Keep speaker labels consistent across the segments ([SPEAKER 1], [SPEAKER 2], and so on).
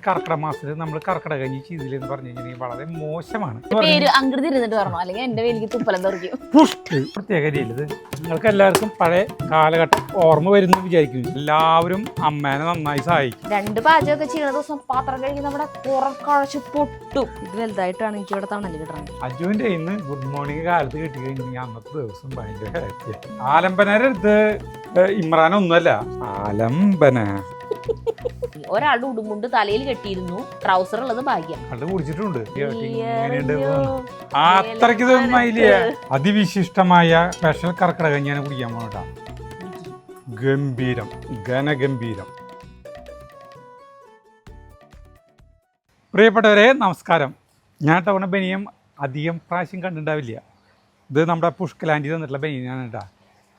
[SPEAKER 1] കർക്കിടക മാസത്തിൽ നമ്മൾ കർക്കിടക കഞ്ഞി ചെയ്തില്ലെന്ന് പറഞ്ഞു കഴിഞ്ഞാൽ വളരെ മോശമാണ്. പ്രത്യേക രീതിയിൽ നിങ്ങൾക്ക് എല്ലാവർക്കും പഴയ കാലഘട്ടം ഓർമ്മ വരുന്നു വിചാരിക്കുന്നു. എല്ലാവരും അമ്മേനെ നന്നായി സഹായിക്കും.
[SPEAKER 2] രണ്ട് പാചകമൊക്കെ ചെയ്യുന്ന ദിവസം പാത്രം കഴുകി നമ്മുടെ കുറച്ച് പൊട്ടും. ഇത് വലുതായിട്ടാണ് എനിക്ക് ഇവിടെ തണല് കിട്ടുന്നത്.
[SPEAKER 1] അജുവിന്റെ ഇന്ന് ഗുഡ് മോർണിംഗ് കാലത്ത് കിട്ടി കഴിഞ്ഞാൽ അന്നത്തെ ദിവസം ഭയങ്കര ഹാപ്പിയാണ്. ആലംബനയുടെ അടുത്ത് ഇമ്രാനൊന്നുമല്ല, ആലംബന.
[SPEAKER 2] ഒരാളുടെ ഉടുമുണ്ട് തലയിൽ കെട്ടിയിരുന്നു, ട്രൗസർ ഉള്ളത് ഭാഗ്യം.
[SPEAKER 1] അത് കുടിച്ചിട്ടുണ്ട്. അത്രയ്ക്ക് തോന്നില്ല. അതിവിശിഷ്ടമായ സ്പെഷ്യൽ കർക്കിടക കഞ്ഞിയാണ് കുടിക്കാൻ പോകട്ടാ. ഗംഭീരം, ഘനഗംഭീരം. പ്രിയപ്പെട്ടവരെ നമസ്കാരം. ഞാൻ തവണ ബനിയം അധികം പ്രാവശ്യം കണ്ടിട്ടുണ്ടാവില്ല. ഇത് നമ്മുടെ പുഷ്കലാൻഡി തന്നിട്ടുള്ള ബനിയനാണ് കേട്ടോ.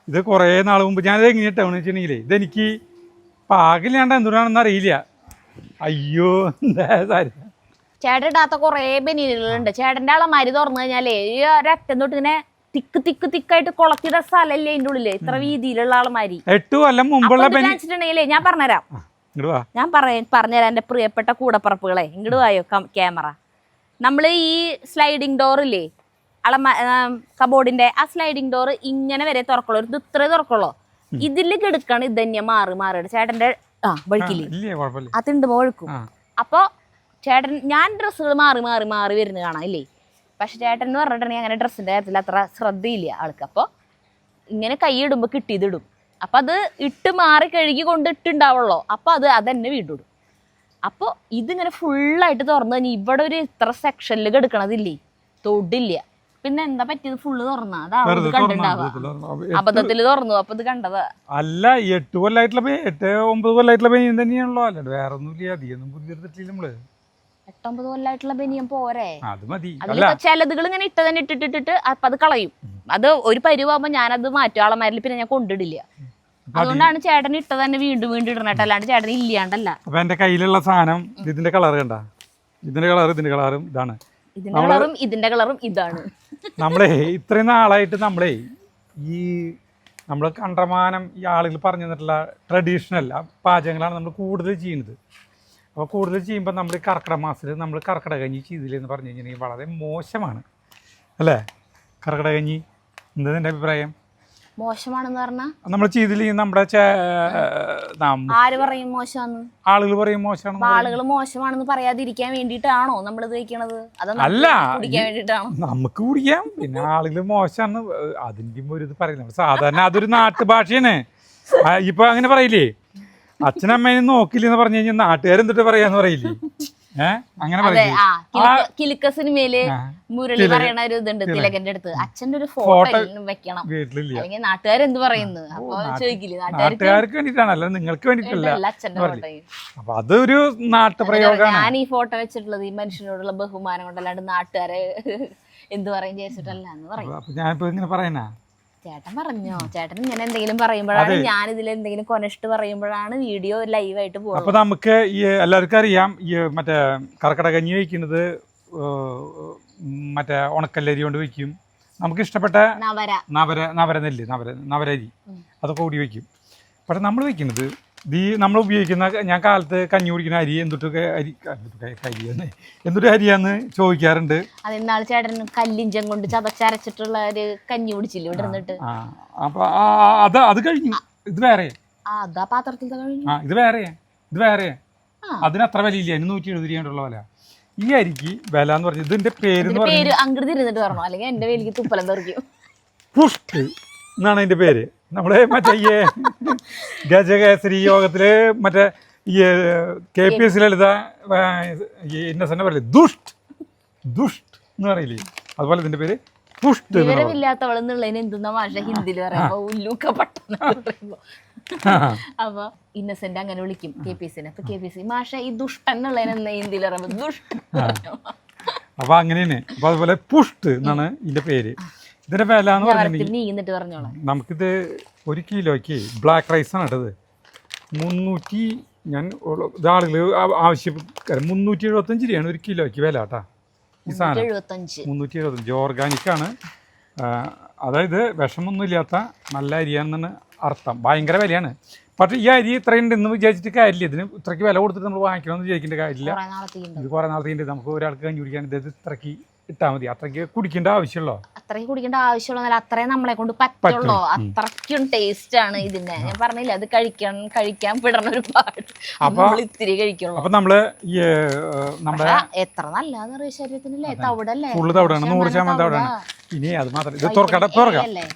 [SPEAKER 1] ഇത് കുറേ നാൾ മുമ്പ് ഞാനിത് എങ്ങനെ ഇട്ടവണെന്ന് വെച്ചിട്ടുണ്ടെങ്കിൽ ഇതെനിക്ക് പാകില്ലാണ്ട് എന്തുകൊണ്ടാണെന്ന് അറിയില്ല. അയ്യോ എന്താ സാരി.
[SPEAKER 2] ചേട്ടൻ ഇടാത്ത കുറേ ബനിയനുകളുണ്ട്. ചേട്ടന്റെ അളമാരി തുറന്നു കഴിഞ്ഞാലേ ഒരറ്റം തൊട്ട് ഇങ്ങനെ തിക്കായിട്ട് കുളത്തിയുടെ സ്ഥലല്ലേ അതിന്റെ ഉള്ളില് ഇത്ര വീതിയിലുള്ള അളമാരി.
[SPEAKER 1] 8 കൊല്ലം മുമ്പുള്ള
[SPEAKER 2] വെച്ചിട്ടുണ്ടെങ്കിലേ ഞാൻ പറഞ്ഞുതരാം. ഞാൻ പറഞ്ഞുതരാം എന്റെ പ്രിയപ്പെട്ട കൂടപ്പറപ്പുകളെ. ഇങ്ങോട്ട് വായോ ക്യാമറ. നമ്മൾ ഈ സ്ലൈഡിങ് ഡോറില്ലേ കബോർഡിന്റെ, ആ സ്ലൈഡിങ് ഡോർ ഇങ്ങനെ വരെ തുറക്കുള്ളൂ. ഇത് ഇത്രേ തുറക്കുള്ളൂ. ഇതില് കിടക്കാണ് ഇത് തന്നെ മാറി ചേട്ടന്റെ വഴുക്കില്ലേ അതുണ്ട് വഴുക്കും. അപ്പൊ ചേട്ടൻ ഞാൻ ഡ്രസ്സുകൾ മാറി വരുന്ന കാണാം ഇല്ലേ. പക്ഷെ ചേട്ടൻ എന്ന് പറഞ്ഞിട്ടുണ്ടെങ്കിൽ അങ്ങനെ ഡ്രസ്സിന്റെ കാര്യത്തിൽ അത്ര ശ്രദ്ധയില്ല ആൾക്ക്. അപ്പൊ ഇങ്ങനെ കൈ ഇടുമ്പോ കിട്ടിയതിടും. അപ്പൊ അത് ഇട്ട് മാറി കഴുകി കൊണ്ട് ഇട്ടുണ്ടാവുള്ളൂ. അപ്പൊ അതെന്നെ വീണ്ടും ഇടും. അപ്പൊ ഇതിങ്ങനെ ഫുള്ളായിട്ട് തുറന്നു കഴിഞ്ഞാൽ ഇവിടെ ഒരു ഇത്ര സെക്ഷനിൽ കിടക്കണതില്ലേ, തൊടില്ല. പിന്നെ എന്താ പറ്റിയത്? ഫുള്ള് തുറന്ന കണ്ടിട്ടുണ്ടാവുക. അബദ്ധത്തില് തുറന്നു. അപ്പൊ ഇത് കണ്ടതാ.
[SPEAKER 1] അല്ല 8 കൊല്ലായിട്ടുള്ള 8-9 കൊല്ലായിട്ടുള്ള ബനിയൻ തന്നെയാണല്ലോ. അല്ല വേറെ ഒന്നുമില്ല. അധികം പുതിയ നമ്മള്
[SPEAKER 2] 8-9 കൊല്ലായിട്ടുള്ള ബനിയൻ പോരെ.
[SPEAKER 1] അത് മതി.
[SPEAKER 2] ചിലതുകൾ ഇങ്ങനെ ഇട്ടിട്ടിട്ട് അപ്പൊ അത് കളയും. അത് ഒരു പരുവാകുമ്പോ ഞാനത് മാറ്റും. ആളമാരിൽ പിന്നെ ഞാൻ കൊണ്ടിടില്ല. അതുകൊണ്ടാണ് ചേട്ടൻ ഇട്ട തന്നെ വീണ്ടും ഇടണേട്ടോ. അല്ലാണ്ട് ചേട്ടൻ ഇല്ലാണ്ടല്ല.
[SPEAKER 1] അപ്പൊ എന്റെ കയ്യിലുള്ള സാധനം ഇതിന്റെ കളർ കണ്ട, ഇതിന്റെ കളറും ഇതാണ്.
[SPEAKER 2] ഇതിന്റെ കളറും ഇതാണ്.
[SPEAKER 1] നമ്മളെ ഇത്രയും നാളായിട്ട് നമ്മൾ കണ്ടമാനം ഈ ആളുകൾ പറഞ്ഞു തന്നിട്ടുള്ള ട്രഡീഷണൽ പാചകങ്ങളാണ് നമ്മൾ കൂടുതൽ ചെയ്യുന്നത്. അപ്പോൾ കൂടുതൽ ചെയ്യുമ്പോൾ നമ്മൾ കർക്കിടക മാസത്തിൽ നമ്മൾ കർക്കിടക കഞ്ഞി ചെയ്തില്ലെന്ന് പറഞ്ഞു കഴിഞ്ഞിട്ടുണ്ടെങ്കിൽ വളരെ മോശമാണ് അല്ലേ? കർക്കിടക കഞ്ഞി എന്താ നിന്റെ അഭിപ്രായം?
[SPEAKER 2] മോശമാണെന്ന് പറഞ്ഞാൽ
[SPEAKER 1] നമ്മൾ ചെയ്തില്ലെങ്കിൽ നമ്മുടെ
[SPEAKER 2] ആര് പറയും മോശമാണെന്ന്?
[SPEAKER 1] ആളുകൾ പറയും മോശമാണ്.
[SPEAKER 2] ആളുകൾ മോശമാണെന്ന് പറയാതിരിക്കാൻ വേണ്ടിയിട്ടാണോ നമ്മൾ ഇത് കഴിക്കണത്?
[SPEAKER 1] അല്ല,
[SPEAKER 2] കുടിക്കാൻ വേണ്ടിയിട്ടാണോ?
[SPEAKER 1] നമുക്ക് കുടിക്കാം. പിന്നെ ആളുകൾ മോശമാണ് അതിൻ്റെ ഒരു ഇത് പറയുന്നത്. സാധാരണ അതൊരു നാട്ടുഭാഷയാണ്. ഇപ്പൊ അങ്ങനെ പറയില്ലേ, അച്ഛനമ്മേനെ നോക്കില്ലെന്ന് പറഞ്ഞു കഴിഞ്ഞാൽ നാട്ടുകാരെന്തിട്ട് പറയാന്ന് പറയില്ലേ? അങ്ങനെ
[SPEAKER 2] കിലുക്ക സിനിമയില് മുരളി പറയണ ഒരു ഇതുണ്ട് തിലകന്റെ അടുത്ത്, അച്ഛന്റെ ഒരു ഫോട്ടോ വെക്കണം അല്ലെങ്കിൽ നാട്ടുകാരെന്ത് പറയുന്നു. അപ്പൊ ചോദിക്കില്ലേ,
[SPEAKER 1] നാട്ടുകാർക്ക് വേണ്ടിട്ടാണല്ലോ, നിങ്ങൾക്ക് വേണ്ടിട്ടല്ല
[SPEAKER 2] അച്ഛന്റെ ഫോട്ടോ.
[SPEAKER 1] അപ്പൊ അതൊരു നാട്ടുപ്രയോഗമാണ്.
[SPEAKER 2] ഞാൻ ഈ ഫോട്ടോ വെച്ചിട്ടുള്ളത് ഈ മനുഷ്യനോടുള്ള ബഹുമാനം കൊണ്ടല്ലാണ്ട് നാട്ടുകാരെ എന്ത് പറയും ചേച്ചിട്ടല്ല എന്ന് പറയും.
[SPEAKER 1] അപ്പൊ ഞാനിപ്പോ ഇങ്ങനെ പറയണ
[SPEAKER 2] ചേട്ടൻ പറഞ്ഞോ, ചേട്ടൻ ഇങ്ങനെ എന്തെങ്കിലും പറയുമ്പോഴാണ്, ഞാൻ ഇതിൽ എന്തെങ്കിലും കൊനഷ്ട് പറയുമ്പോഴാണ് വീഡിയോ ലൈവായിട്ട് പോകുന്നത്.
[SPEAKER 1] അപ്പൊ നമുക്ക് ഈ എല്ലാവർക്കും അറിയാം, ഈ മറ്റേ കർക്കിടക കഞ്ഞി വയ്ക്കുന്നത് മറ്റേ ഉണക്കല്ലരി കൊണ്ട് വയ്ക്കും. നമുക്ക് ഇഷ്ടപ്പെട്ട നവരരി അതൊക്കെ കൂടി വയ്ക്കും. പക്ഷെ നമ്മൾ വയ്ക്കുന്നത് നമ്മൾ ഉപയോഗിക്കുന്ന, ഞാൻ കാലത്ത് കഞ്ഞി കുടിക്കുന്ന അരി എന്തൊക്കെ അരിയാന്ന് ചോദിക്കാറുണ്ട്.
[SPEAKER 2] അതെന്നാൾ ചേട്ടൻ കല്ലിഞ്ചം കൊണ്ട് ചതച്ചരച്ചിട്ടുള്ള ഒരു കഞ്ഞി കുടിച്ചില്ല ഇവിടെ ഇരുന്നിട്ട്.
[SPEAKER 1] അപ്പൊ അത് കഴിഞ്ഞു. ഇത് വേറെ
[SPEAKER 2] പാത്രത്തിൽ
[SPEAKER 1] ഇത് വേറെ അതിന് അത്ര വിലയില്ല. 170 വില. ഈ അരിക്ക് വില എന്ന് പറഞ്ഞത് ഇതിന്റെ പേര്
[SPEAKER 2] അങ്കൃതി ഇരുന്നിട്ട് പറഞ്ഞോ, അല്ലെങ്കിൽ എന്റെ വേലിക്ക് തുപ്പലം തെറിക്കും.
[SPEAKER 1] പുഷ്ട് എന്നാണ് അതിന്റെ പേര്. നമ്മളെ മറ്റേ ഈ ഗജകേസരി യോഗത്തില് മറ്റേ ഈ KPS ലളിത ഇന്നസെന്റ് പറയില്ലേ, ദുഷ്ട് എന്ന് പറയില്ലേ, അതുപോലെ ഇതിന്റെ പേര് പുഷ്ട്.
[SPEAKER 2] വിവരമില്ലാത്തവളെന്നുള്ളതിന് എന്തെന്നാ ഭാഷ ഹിന്ദിയിൽ പറയുമ്പോ ഉല്ലൂക്ക പട്ടണ പറയുമ്പോ. അപ്പൊ ഇന്നസെന്റ് അങ്ങനെ വിളിക്കും KPS. അപ്പൊ KPS മാഷ ഈ ദുഷ്ടൻ എന്നുള്ളതിന് ഹിന്ദിയിൽ പറയുമ്പോ ദുഷ്ട.
[SPEAKER 1] അപ്പൊ അങ്ങനെയാണ്. അപ്പൊ അതുപോലെ പുഷ്ട് എന്നാണ് ഇതിന്റെ പേര്. ഇതിന്റെ വില എന്ന് പറഞ്ഞിട്ടുണ്ടെങ്കിൽ നമുക്കിത് 1 കിലോയ്ക്ക് ബ്ലാക്ക് റൈസ് ആണ് ഇട്ടത് 300. ഞാൻ ആളുകൾ ആവശ്യക്കാർ 375 രൂപയാണ് 1 കിലോയ്ക്ക് വില കേട്ടാ. ഈ സാധനം 375 ഓർഗാനിക്കാണ്. അതായത് വിഷമൊന്നും ഇല്ലാത്ത നല്ല അരിയാണെന്നാണ് അർത്ഥം. ഭയങ്കര വിലയാണ്. പക്ഷേ ഈ അരി ഇത്രയും ഉണ്ടെന്ന് വിചാരിച്ചിട്ട് കാര്യമില്ല. ഇതിന് ഇത്രയ്ക്ക് വില കൊടുത്തിട്ട് നമ്മൾ വാങ്ങിക്കണമെന്ന് വിചാരിക്കേണ്ട കാര്യമില്ല. ഇത് കുറേ നാളത്തേക്ക് നമുക്ക് ഒരാൾക്ക് കഞ്ഞി കുടിക്കാൻ ഇത് ഇത്രയ്ക്ക് ഇട്ടാൽ മതി. അത്രയ്ക്ക് കുടിക്കേണ്ട ആവശ്യമുള്ളൂ.
[SPEAKER 2] അത്രയ്ക്ക് കുടിക്കേണ്ട ആവശ്യമുള്ള അത്രയും നമ്മളെ കൊണ്ട് പറ്റുള്ളൂ. അത്രയ്ക്കും ടേസ്റ്റ് ആണ് ഇതിന്. ഞാൻ പറഞ്ഞില്ല അത് കഴിക്കാൻ വിടണ ഒരുപാട് ഇത്തിരി കഴിക്കുള്ളൂ.
[SPEAKER 1] അപ്പൊ നമ്മള് നമ്മുടെ
[SPEAKER 2] എത്ര നല്ലതാ ശരീരത്തിനല്ലേ. തവിടല്ലേ,
[SPEAKER 1] ഫുള്ള് തവിടാണ്, 100% തവിടാണ്. ഇനി അത് മാത്രം ഇത് തുറക്കാം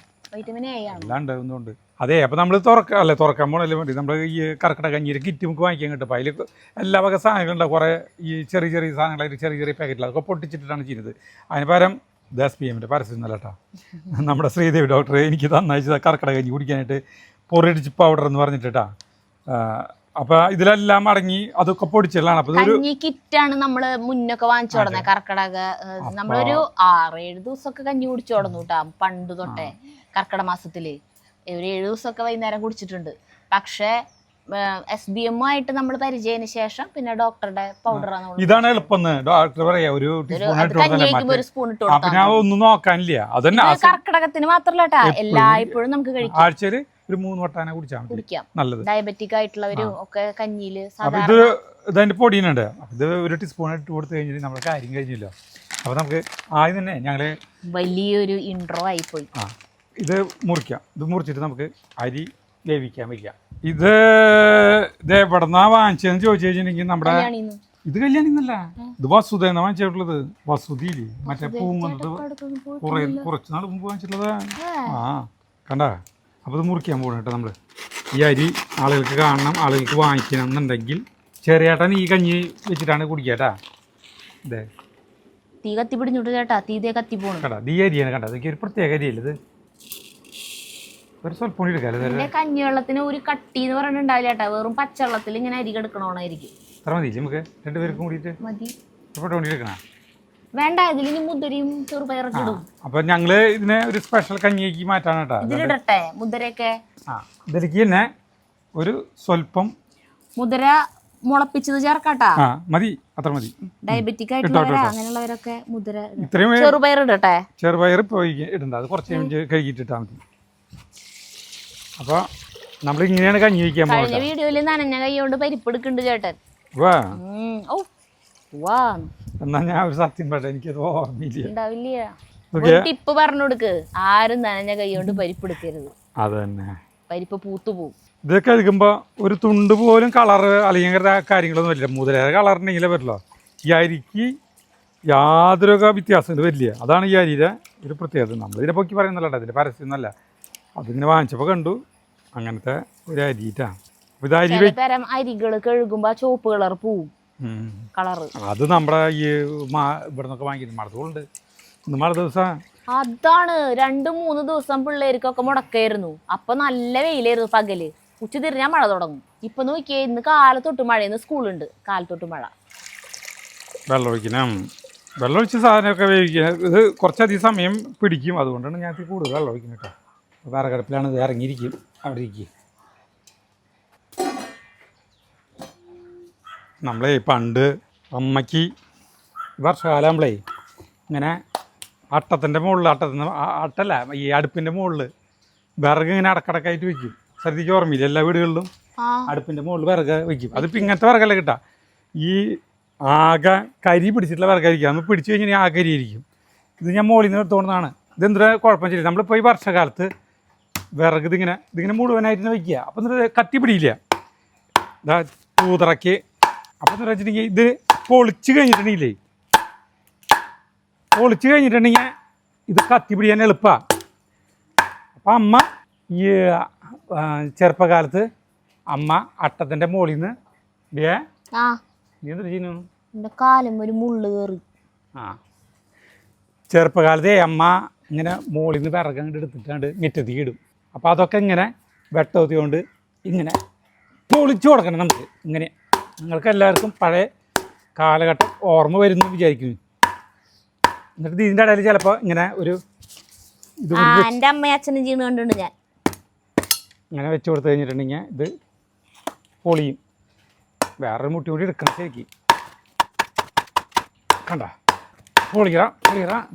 [SPEAKER 2] വൈറ്റമിൻ എ ആണ്
[SPEAKER 1] അല്ലാണ്ട് ഒന്നുകൊണ്ട്. അതെ, അപ്പോൾ നമ്മൾ തുറക്കാൻ പോകണല്ലേ വേണ്ടി നമ്മൾ ഈ കർക്കിടക കഞ്ഞിയുടെ കിറ്റ് നമുക്ക് വാങ്ങിക്കാൻ കിട്ടും. അപ്പോൾ അതിൽ എല്ലാ വക സാധനങ്ങളുണ്ടാവും. കുറേ ഈ ചെറിയ സാധനങ്ങളായിട്ട് ചെറിയ പാക്കറ്റിൽ അതൊക്കെ പൊട്ടിച്ചിട്ടാണ് ചെയ്യുന്നത്. അതിന് പകരം SPMൻ്റെ പരസ്യം ഒന്നല്ല കേട്ടോ. നമ്മുടെ ശ്രീദേവി ഡോക്ടർ എനിക്ക് തന്നയച്ചത് കർക്കിടക കഞ്ഞി കുടിക്കാനായിട്ട് പൊറിയടിച്ച് പൗഡർ എന്ന് പറഞ്ഞിട്ടാ. അപ്പോൾ ഇതിലെല്ലാം അടങ്ങി അതൊക്കെ പൊടിച്ചിട്ടാണ്. അപ്പോൾ ഒരു
[SPEAKER 2] കിറ്റാണ് നമ്മള് മുന്നൊക്കെ വാങ്ങിച്ചു തുടങ്ങുന്നത്. കർക്കിടക നമ്മളൊരു 6-7 ദിവസമൊക്കെ കഞ്ഞി കുടിച്ചു തുടങ്ങും കേട്ടോ. പണ്ട് തൊട്ടേ കർക്കിടക മാസത്തില് ഒരു 7 ദിവസമൊക്കെ വൈകുന്നേരം കുടിച്ചിട്ടുണ്ട്. പക്ഷേ SBM ആയിട്ട് നമ്മൾ പരിചയത്തിന് ശേഷം പിന്നെ ഡോക്ടറുടെ പൗഡറാണ്.
[SPEAKER 1] ഇതാണ് എളുപ്പം ഡോക്ടർ പറയാ. ഒരു
[SPEAKER 2] സ്പൂൺ ഇട്ട് കൊടുത്താൽ
[SPEAKER 1] ഒന്നും നോക്കാനില്ല. അതന്നെ
[SPEAKER 2] കർക്കിടകത്തിന് മാത്രല്ല കേട്ടാ, എല്ലായ്പ്പോഴും നമുക്ക് കഴിക്കാം.
[SPEAKER 1] ആഴ്ചയിൽ ഒരു 3 വട്ടാന കുടിക്കാം. നല്ലത്.
[SPEAKER 2] ഡയബറ്റിക് ആയിട്ടുള്ളവരും ഒക്കെ കഞ്ഞിയില്
[SPEAKER 1] ഇത് ഇതിന്റെ പൊടിയുന്നുണ്ട്. ഇത് ഒരു ടീസ്പൂൺ ഇട്ട് കൊടുത്തു കഴിഞ്ഞാൽ നമ്മുടെ കാര്യം കഴിഞ്ഞില്ല. അപ്പൊ നമുക്ക് ആദ്യം തന്നെ ഞങ്ങള്
[SPEAKER 2] വലിയൊരു ഇൻട്രോ ആയിപ്പോയി.
[SPEAKER 1] ഇത് മുറിക്കാം. ഇത് മുറിച്ചിട്ട് നമുക്ക് അരി വേവിക്കാൻ വയ്ക്കാം. ഇത് എവിടെന്നാ വാങ്ങിച്ചതെന്ന് ചോദിച്ചു കഴിഞ്ഞിട്ടുണ്ടെങ്കിൽ നമ്മുടെ ഇത് കല്യാണിന്നല്ല, ഇത് വസുത എന്നാ വാങ്ങിച്ചിട്ടുള്ളത്. വസുതിയില്ലേ, മറ്റേ പൂങ്ങുന്നത് കുറച്ച് നാൾ മുമ്പ് വാങ്ങിച്ചിട്ടുള്ളത്. കണ്ട. അപ്പോൾ ഇത് മുറിക്കാൻ പോകണം കേട്ടോ. നമ്മൾ ഈ അരി ആളുകൾക്ക് കാണണം, ആളുകൾക്ക് വാങ്ങിക്കണം എന്നുണ്ടെങ്കിൽ ചെറിയേട്ടൻ ഈ കഞ്ഞി വെച്ചിട്ടാണ് കുടിക്കാട്ടാ. ഇതേ
[SPEAKER 2] തീ കത്തി പിടിഞ്ഞിട്ട് ചേട്ടാ, തീതേ കത്തി പോകണം
[SPEAKER 1] കേട്ടാ. ഈ അരിയാണ് കണ്ട. അതൊക്കെ ഒരു പ്രത്യേക അരിയല്ലേ ഇത്. ഒരു സ്വല്പം എടുക്കാം.
[SPEAKER 2] കഞ്ഞിവെള്ളത്തിന് ഒരു കട്ടി എന്ന് പറഞ്ഞിട്ടുണ്ടാവില്ല ചേട്ടാ. വെറും പച്ചവെള്ളത്തിൽ ഇങ്ങനെ അരി കിടക്കണോണായിരിക്കും.
[SPEAKER 1] അത്ര മതി നമുക്ക് 2 പേർക്കും കൂടിയിട്ട്
[SPEAKER 2] മതി.
[SPEAKER 1] എടുക്കണ
[SPEAKER 2] വേണ്ട, ഇതിന് മുതിരയും ചെറുപയറൊക്കെ ഇടും.
[SPEAKER 1] അപ്പൊ ഞങ്ങള് ഇതിനെ ഒരു സ്പെഷ്യൽ കഞ്ഞിയാക്കി മാറ്റാണ് കേട്ടോ.
[SPEAKER 2] ഇതിലിടട്ടെ മുതിരയൊക്കെ.
[SPEAKER 1] ഇതിലേക്ക് തന്നെ ഒരു സ്വല്പം
[SPEAKER 2] മുതിര മുളപ്പിച്ചത് ചേർക്കാട്ടാ.
[SPEAKER 1] മതി, അത്ര മതി.
[SPEAKER 2] ഡയബറ്റിക് ആയിട്ടുള്ളവരാ അങ്ങനെയുള്ളവരൊക്കെ മുതിര.
[SPEAKER 1] ഇത്രയും
[SPEAKER 2] ചെറുപയർ ഇടട്ടെ.
[SPEAKER 1] ചെറുപയർ പോയി ഇടണ്ട, അത് കുറച്ച് കഴുകിയിട്ടാ മതി. അപ്പോൾ നമ്മൾ ഇങ്ങനെയാണ് കഞ്ഞി വയ്ക്കാൻ പോകുന്നത്.
[SPEAKER 2] കഴിഞ്ഞ വീഡിയോയിൽ നനഞ്ഞ കൈ കൊണ്ട് പരിപ്പ് എടുക്കുന്നുണ്ട് ചേട്ടൻ.
[SPEAKER 1] എന്നാ ഞാൻ ഒരു സത്യം പറയട്ടെ, എനിക്കത്
[SPEAKER 2] ഓർമ്മയില്ല. ടിപ്പ് പറഞ്ഞു കൊടുക്ക്, ആരും നനഞ്ഞ കൈ കൊണ്ട് പരിപ്പ് എടുക്കരുത്.
[SPEAKER 1] അതന്നെ,
[SPEAKER 2] പരിപ്പ് പൂത്തുപോകും.
[SPEAKER 1] ഇത് കഴുകുമ്പോൾ ഒരു തുണ്ട് പോലും കളറ് അല്ലെങ്കിൽ കാര്യങ്ങളൊന്നും വരില്ല. മുതലേറെ കളറുണ്ടെങ്കിലേ വരില്ല. ഈ അരിക്ക് യാതൊരു വ്യത്യാസം വരില്ല. അതാണ് ഈ അരിയുടെ ഒരു പ്രത്യേകത. നമ്മളിതിനെ പൊക്കി പറയുന്നല്ല, അതിൻ്റെ പരസ്യം എന്നല്ല. അതിങ്ങനെ വാങ്ങിച്ചപ്പോൾ കണ്ടു അങ്ങനത്തെ ഒരു അരിയിട്ടാണ്.
[SPEAKER 2] തരം അരികൾ കഴുകുമ്പോ ചുവപ്പ് കളർ പോവും കളറ്.
[SPEAKER 1] അത് നമ്മുടെ ഈ ഇവിടെ നിന്നൊക്കെ വാങ്ങിക്കുന്നത് മഴത്തുണ്ട്. ഇന്ന് മഴ ദിവസം
[SPEAKER 2] അതാണ് 2-3 ദിവസം പിള്ളേർക്കൊക്കെ മുടക്കായിരുന്നു. അപ്പൊ നല്ല വെയിലായിരുന്നു പകല്. ഉച്ച തിരിഞ്ഞാൽ മഴ തുടങ്ങും. ഇപ്പൊ നോക്കിയേ, ഇന്ന് കാലത്തൊട്ട് മഴ, ഇന്ന് സ്കൂളുണ്ട്, കാലത്തൊട്ട് മഴ.
[SPEAKER 1] വെള്ളമൊഴിക്കണം. വെള്ളമൊഴിച്ച സാധനമൊക്കെ വേവിക്കുക. ഇത് കുറച്ചധികം സമയം പിടിക്കും. അതുകൊണ്ടാണ് ഞാൻ കൂടുതൽ വെള്ളം ഒഴിക്കുന്നത് കേട്ടോ. വിറകടുപ്പിലാണ് ഇത് ഇറങ്ങിയിരിക്കും. അവിടെ ഇരിക്കും. നമ്മളെ പണ്ട് അമ്മയ്ക്ക് വർഷകാലമാകുമ്പളേ ഇങ്ങനെ അട്ടത്തിൻ്റെ മുകളിൽ, അട്ടല്ല ഈ അടുപ്പിൻ്റെ മുകളിൽ വിറക് ഇങ്ങനെ അടക്കടക്കായിട്ട് വയ്ക്കും. ശ്രദ്ധിച്ച് ഓർമ്മയില്ല, എല്ലാ വീടുകളിലും അടുപ്പിൻ്റെ മുകളിൽ വിറക് വയ്ക്കും. അതിപ്പോൾ ഇങ്ങനത്തെ വിറകല്ല കിട്ടുക. ഈ ആകെ കരി പിടിച്ചിട്ടുള്ള വിറകായിരിക്കും. നമ്മൾ പിടിച്ചു കഴിഞ്ഞാൽ ആകെ കരിയായിരിക്കും. ഇത് ഞാൻ മുകളിൽ നിന്ന് എടുത്തുകൊണ്ടാണ്. ഇതെന്തൊരു കുഴപ്പം ചെയ്യില്ല. നമ്മളിപ്പോൾ ഈ വർഷകാലത്ത് വിറക് ഇതിങ്ങനെ മുഴുവനായിട്ട് വയ്ക്കുക. അപ്പം എന്നിട്ട് കത്തി പിടിയില്ല. ഇതാ പൂതറയ്ക്ക്. അപ്പം എന്ന് വെച്ചിട്ടുണ്ടെങ്കിൽ ഇത് പൊളിച്ച് കഴിഞ്ഞിട്ടുണ്ടെങ്കിലേ ഇത് കത്തി പിടിക്കാൻ എളുപ്പമാണ്. അപ്പം അമ്മ ഈ ചെറുപ്പകാലത്ത് അമ്മ അട്ടത്തിൻ്റെ മുകളിൽ നിന്ന് നീ എന്തൊരു ചെയ്യുന്നു?
[SPEAKER 2] കാലം ഒരു മുള്ളു കയറി.
[SPEAKER 1] ചെറുപ്പകാലത്തെ അമ്മ ഇങ്ങനെ മുകളിൽ നിന്ന് വിറകങ്ങോട്ട് എടുത്തിട്ടാണ്ട് മുറ്റത്തേക്ക് ഇടും. അപ്പോൾ അതൊക്കെ ഇങ്ങനെ വെട്ടത്തി കൊണ്ട് ഇങ്ങനെ പൊളിച്ചു കൊടുക്കണം നമുക്ക്. ഇങ്ങനെ നിങ്ങൾക്ക് എല്ലാവർക്കും പഴയ കാലഘട്ടം ഓർമ്മ വരുന്നു വിചാരിക്കുന്നു. എന്നിട്ട് ഇതിൻ്റെ ഇടയിൽ ചിലപ്പോൾ ഇങ്ങനെ ഒരു ഇത്
[SPEAKER 2] എൻ്റെ അമ്മയും അച്ഛനും ചെയ്യുന്ന കണ്ടിട്ടുണ്ട് ഞാൻ.
[SPEAKER 1] ഇങ്ങനെ വെച്ച് കൊടുത്തു കഴിഞ്ഞിട്ടുണ്ടെങ്കിൽ ഇത് പൊളിയും. വേറൊരു മുട്ടി കൂടി എടുക്കണം ശരിക്കും. കണ്ട പൊളിക്കറ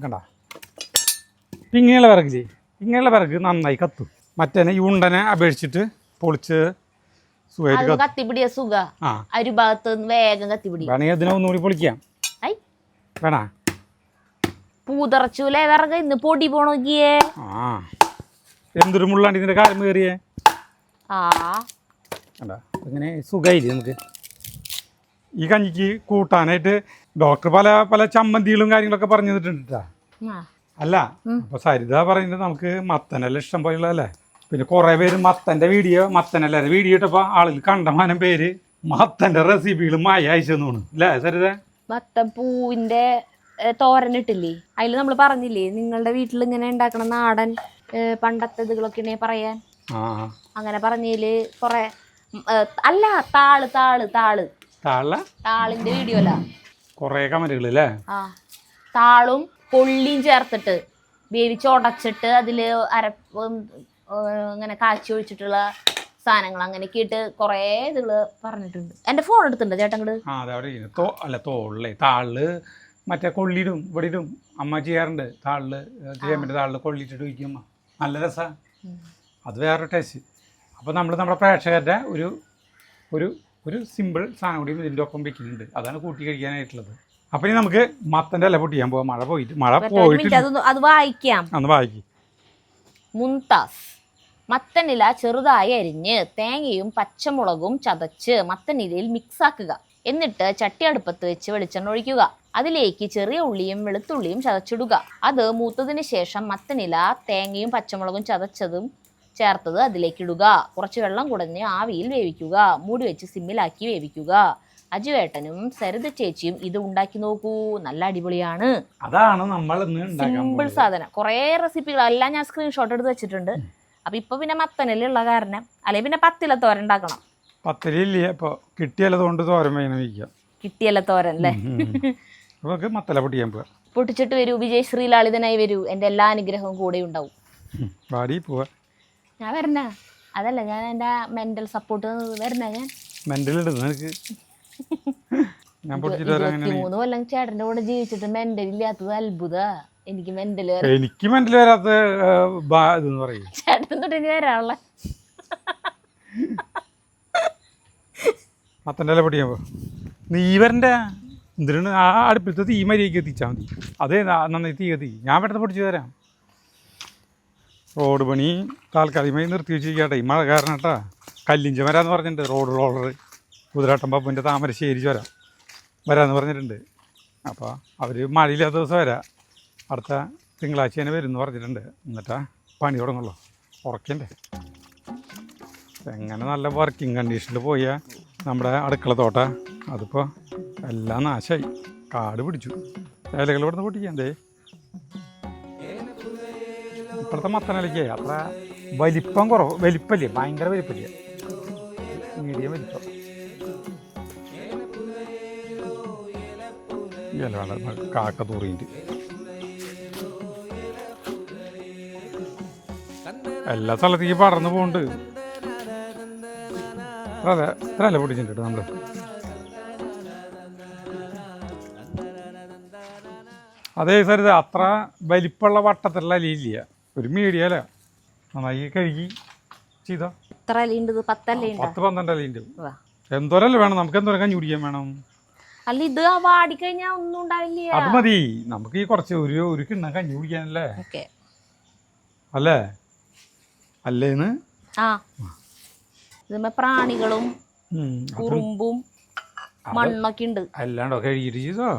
[SPEAKER 1] കണ്ട. ഇങ്ങനെയുള്ള വിറകില്ലേ, ഇങ്ങനെയുള്ള വിറക് നന്നായി കത്തും. മറ്റേ ഈ ഉണ്ടനെ അപേക്ഷിച്ചിട്ട് പൊളിച്ച് സുഖമായിട്ട്
[SPEAKER 2] കത്തിപ്പിടിയ സുഖ
[SPEAKER 1] ആ
[SPEAKER 2] അരുഭാഗത്ത് വേഗം കത്തിപ്പിടി.
[SPEAKER 1] വേണമെങ്കിൽ അതിനെ ഒന്നുകൂടി പൊളിക്കാം.
[SPEAKER 2] ഐ
[SPEAKER 1] വേണ
[SPEAKER 2] പൂതറച്ചൂലേ വിറക് ഇന്ന് പൊടി പോണോക്കിയേ.
[SPEAKER 1] ആ എന്തൊരു മുള്ളാണ്ട് ഇതിൻ്റെ കാലം കയറിയേ.
[SPEAKER 2] ആ
[SPEAKER 1] അല്ല അങ്ങനെ സുഖമായില്ലേ നമുക്ക് ഈ കഞ്ഞിക്ക് കൂട്ടാനായിട്ട്. ഡോക്ടർ പല പല ചമ്മന്തികളും കാര്യങ്ങളൊക്കെ പറഞ്ഞു തന്നിട്ടുണ്ട് കേട്ടോ. അല്ല അപ്പൊ സരിത പറയുന്നത് നമുക്ക് മത്തനല്ല ഇഷ്ടം പോലെയുള്ളതല്ലേ. പിന്നെ കുറെ പേര് മത്തന്റെ മത്തനല്ല വീഡിയോ ഇട്ടപ്പോ ആളിൽ കണ്ടമാനം പേര് മത്തന്റെ റെസിപ്പികൾ മായ അയച്ചു തോന്നുന്നു അല്ലേ സരിത?
[SPEAKER 2] മത്തൻ പൂവിന്റെ തോരനിട്ടില്ലേ, അതിൽ നമ്മൾ പറഞ്ഞില്ലേ നിങ്ങളുടെ വീട്ടിൽ ഇങ്ങനെ ഉണ്ടാക്കണ നാടൻ പണ്ടത്തെ ഇതുകളൊക്കെ പറയാൻ. അങ്ങനെ പറഞ്ഞതില് കൊറേ അല്ല താള് താള് താള് താളിന്റെ വീഡിയോ അല്ല
[SPEAKER 1] കൊറേ കമന്റുകൾ അല്ലേ.
[SPEAKER 2] ആ താളും കൊള്ളിയും ചേർത്തിട്ട് വേവിച്ചുടച്ചിട്ട് അതില് ഇങ്ങനെ കാച്ചി ഒഴിച്ചിട്ടുള്ള സാധനങ്ങൾ അങ്ങനെയൊക്കെ ഇട്ട് കൊറേ ഇതുകള് പറഞ്ഞിട്ടുണ്ട്. എന്റെ ഫോൺ എടുത്തിട്ടുണ്ട് ചേട്ടങ്ങട്.
[SPEAKER 1] അല്ല തോളിലെ താളില് മറ്റേ കൊള്ളിയിടും ഇവിടെ ഇടും അമ്മ ചെയ്യാറുണ്ട്. താളില് ചേമ്പിന്റെ താളില് കൊള്ളിയിട്ടിട്ട് വയ്ക്കും, നല്ല രസമാണ്. അത് വേറെ ടേസ്റ്റ്. അപ്പോൾ നമ്മൾ നമ്മുടെ പ്രേക്ഷകരുടെ ഒരു ഒരു ഒരു സിമ്പിൾ സാധനം കൂടി ഇതിൻ്റെ ഒപ്പം വെക്കുന്നുണ്ട്. അതാണ് കൂട്ടി കഴിക്കാനായിട്ടുള്ളത്. അപ്പം ഇനി നമുക്ക് മത്തൻ്റെ ഇല പൊട്ടിക്കാൻ പോവാം. മഴ പോയിട്ട്
[SPEAKER 2] അത് വായിക്കാം.
[SPEAKER 1] അന്ന് വായിക്കും.
[SPEAKER 2] മുംതാസ് മത്തനില ചെറുതായി അരിഞ്ഞ് തേങ്ങയും പച്ചമുളകും ചതച്ച് മത്തനിലയിൽ മിക്സാക്കുക. എന്നിട്ട് ചട്ടി അടുപ്പത്ത് വെച്ച് വെളിച്ചെണ്ണ ഒഴിക്കുക. അതിലേക്ക് ചെറിയ ഉള്ളിയും വെളുത്തുള്ളിയും ചതച്ചിടുക. അത് മൂത്തതിന് ശേഷം മത്തനില തേങ്ങയും പച്ചമുളകും ചതച്ചതും ചേർത്തത് അതിലേക്ക് ഇടുക. കുറച്ച് വെള്ളം കുടഞ്ഞ് ആവിയിൽ വേവിക്കുക. മൂടി വെച്ച് സിമ്മിലാക്കി വേവിക്കുക. അജുവേട്ടനും സരിത ചേച്ചിയും ഇത് ഉണ്ടാക്കി നോക്കൂ, നല്ല അടിപൊളിയാണ്.
[SPEAKER 1] അതാണ് നമ്മൾ
[SPEAKER 2] സിമ്പിൾ സാധനം. കുറേ റെസിപ്പികൾ എല്ലാം ഞാൻ സ്ക്രീൻഷോട്ട് എടുത്ത് വെച്ചിട്ടുണ്ട്. അപ്പൊ ഇപ്പൊ പിന്നെ മത്തനിലുള്ള കാരണം അല്ലെങ്കിൽ പിന്നെ പത്തില തോരൻ ഉണ്ടാക്കണം.
[SPEAKER 1] പത്തലില്ലേ അപ്പോൾ കിട്ടിയല കൊണ്ട് തോരൻ വയ്ക്കാം.
[SPEAKER 2] കിട്ടിയല തോരൻ അല്ലേ.
[SPEAKER 1] മത്തല പൊട്ടിക്കാൻ പോവാ.
[SPEAKER 2] പൊട്ടിച്ചിട്ട് വരൂ, വിജയ് ശ്രീലാളിതനായി വരൂ. എൻ്റെ എല്ലാ അനുഗ്രഹവും കൂടെ ഉണ്ടാവും. ഞാൻ വരണ അതല്ല, ഞാൻ എൻ്റെ മെന്റൽ സപ്പോർട്ട് വരണ. ഞാൻ
[SPEAKER 1] മെന്റൽ ഞാൻ
[SPEAKER 2] 23 കൊല്ലം ചേട്ടൻ്റെ കൂടെ ജീവിച്ചിട്ട് മെന്റൽ ഇല്ലാത്തത് അത്ഭുത. എനിക്ക് മെന്റൽ
[SPEAKER 1] വരാത്ത
[SPEAKER 2] ചേട്ടൻ തൊട്ട് ഇനി വരാനുള്ള
[SPEAKER 1] മത്തൻ്റെ ഇല പൊട്ടിക്കാൻ പോ. നീ വരണ്ട എന്തിനാണ് ആ അടുപ്പിലത്തെ തീ മരിയൊക്കെ എത്തിച്ചാൽ മതി. അതേ നന്നായി തീ കത്തി, ഞാൻ പെട്ടെന്ന് പൊടിച്ചു തരാം. റോഡ് പണി താൽക്കാലികമായി നിർത്തി വെച്ചിരിക്കട്ടെ. ഈ മഴ കാരണം കേട്ടാ. കല്ലിഞ്ച വരാമെന്ന് പറഞ്ഞിട്ടുണ്ട്. റോഡ് റോളർ കുതിരാട്ടം പപ്പുവിൻ്റെ താമരശ്ശേരി വരാമെന്ന് പറഞ്ഞിട്ടുണ്ട്. അപ്പോൾ അവർ മഴയില്ലാത്ത ദിവസം വരാം. അടുത്ത തിങ്കളാഴ്ച തന്നെ വരും എന്ന് പറഞ്ഞിട്ടുണ്ട്. എന്നിട്ടാ പണി തുടങ്ങുള്ളൂ. ഉറക്കണ്ടേ. എങ്ങനെ നല്ല വർക്കിംഗ് കണ്ടീഷനിൽ പോയാൽ നമ്മുടെ അടുക്കള തോട്ട അതിപ്പോൾ എല്ലാം നാശമായി, കാട് പിടിച്ചു. ഇലകൾ ഇവിടുന്ന് പൊട്ടിക്കണ്ടേ. ഇപ്പോഴത്തെ മത്തനിലയ്ക്ക് അത്ര വലിപ്പം കുറവ്, വലിപ്പല്ലേ, ഭയങ്കര വലിപ്പല്ലേ, മീഡിയം വലിപ്പം. ഇല കാക്ക തൂറിയിട്ട് എല്ലാ സ്ഥലത്തേക്ക് പടർന്നു പോകുന്നുണ്ട്. അതെ ഇത്ര അല്ല പൊടിച്ചിട്ടുണ്ട് നമ്മൾ. അതേ സരിത അത്ര വലിപ്പമുള്ള വട്ടത്തിലുള്ള അലയില്ല, ഒരു മീഡിയം അല്ല. നന്നായി കഴുകി ചെയ്തോ. 10-12 അലയുണ്ട്. എന്തോരല്ലേ വേണം നമുക്ക്, എന്തോരം കഞ്ഞി കുടിക്കാൻ വേണം.
[SPEAKER 2] അല്ല ഇത് വാടിക്കഴിഞ്ഞാ ഒന്നും ഉണ്ടാവില്ല.
[SPEAKER 1] അത് മതി നമുക്ക്. ഈ കുറച്ച് ഒരു കിണ്ണം കഞ്ഞി കുടിക്കാനല്ലേ അല്ലേ? അല്ലേന്ന്
[SPEAKER 2] പ്രാണികളും കുറുമ്പും മണ്ണൊക്കെ ഉണ്ട്.
[SPEAKER 1] അല്ലാണ്ടോ കഴുകിയിട്ട് ചെയ്തോ.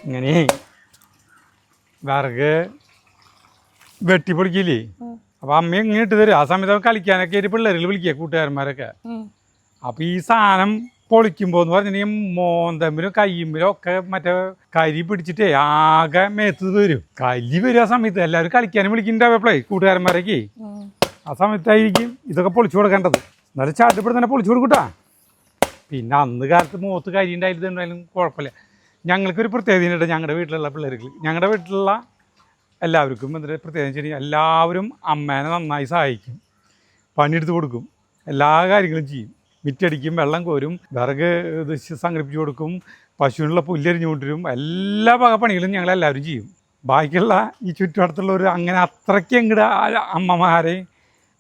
[SPEAKER 1] ഇങ്ങനെ വിറക് വെട്ടിപ്പൊളിക്കില്ലേ. അപ്പൊ അമ്മ ഇങ്ങനെ ഇട്ട് തരും. ആ സമയത്ത് കളിക്കാനൊക്കെ ആയിട്ട് പിള്ളേരിൽ വിളിക്കുക, കൂട്ടുകാരന്മാരൊക്കെ. അപ്പൊ ഈ സാധനം പൊളിക്കുമ്പോ എന്ന് പറഞ്ഞിട്ടുണ്ടെങ്കിൽ മോന്തമ്പിലും കയ്യുമ്പിലും ഒക്കെ മറ്റേ കരി പിടിച്ചിട്ടേ ആകെ മേത്ത് വരും. കലി വരും. ആ സമയത്ത് എല്ലാവരും കളിക്കാനും വിളിക്കുന്നുണ്ടാവപ്പോഴേ കൂട്ടുകാരന്മാരൊക്കെ. ആ സമയത്തായിരിക്കും ഇതൊക്കെ പൊളിച്ചു കൊടുക്കേണ്ടത്. എന്നാലും ചാട്ടിപ്പിടി തന്നെ പൊളിച്ചു കൊടുക്കൂട്ടാ. പിന്നെ അന്ന് കാലത്ത് മുഖത്ത് കരി ഉണ്ടായിരുന്നുണ്ടായാലും കുഴപ്പമില്ല. ഞങ്ങൾക്കൊരു പ്രത്യേകതയുണ്ട് ഞങ്ങളുടെ വീട്ടിലുള്ള പിള്ളേർക്ക്. ഞങ്ങളുടെ വീട്ടിലുള്ള എല്ലാവർക്കും എന്തൊരു പ്രത്യേകത വെച്ചിട്ടുണ്ടെങ്കിൽ എല്ലാവരും അമ്മേനെ നന്നായി സഹായിക്കും, പണിയെടുത്ത് കൊടുക്കും, എല്ലാ കാര്യങ്ങളും ചെയ്യും. വിറ്റടിക്കും, വെള്ളം കോരും, വിറക് ഇത് സംഘടിപ്പിച്ചു കൊടുക്കും, പശുവിനുള്ള പുല്ലരിഞ്ഞു കൊണ്ടുവരും, എല്ലാ വക പണികളും ഞങ്ങളെല്ലാവരും ചെയ്യും. ബാക്കിയുള്ള ഈ ചുറ്റുവട്ടത്തുള്ളവർ അങ്ങനെ അത്രയ്ക്ക് അങ്ങോട്ട് അമ്മമാരെയും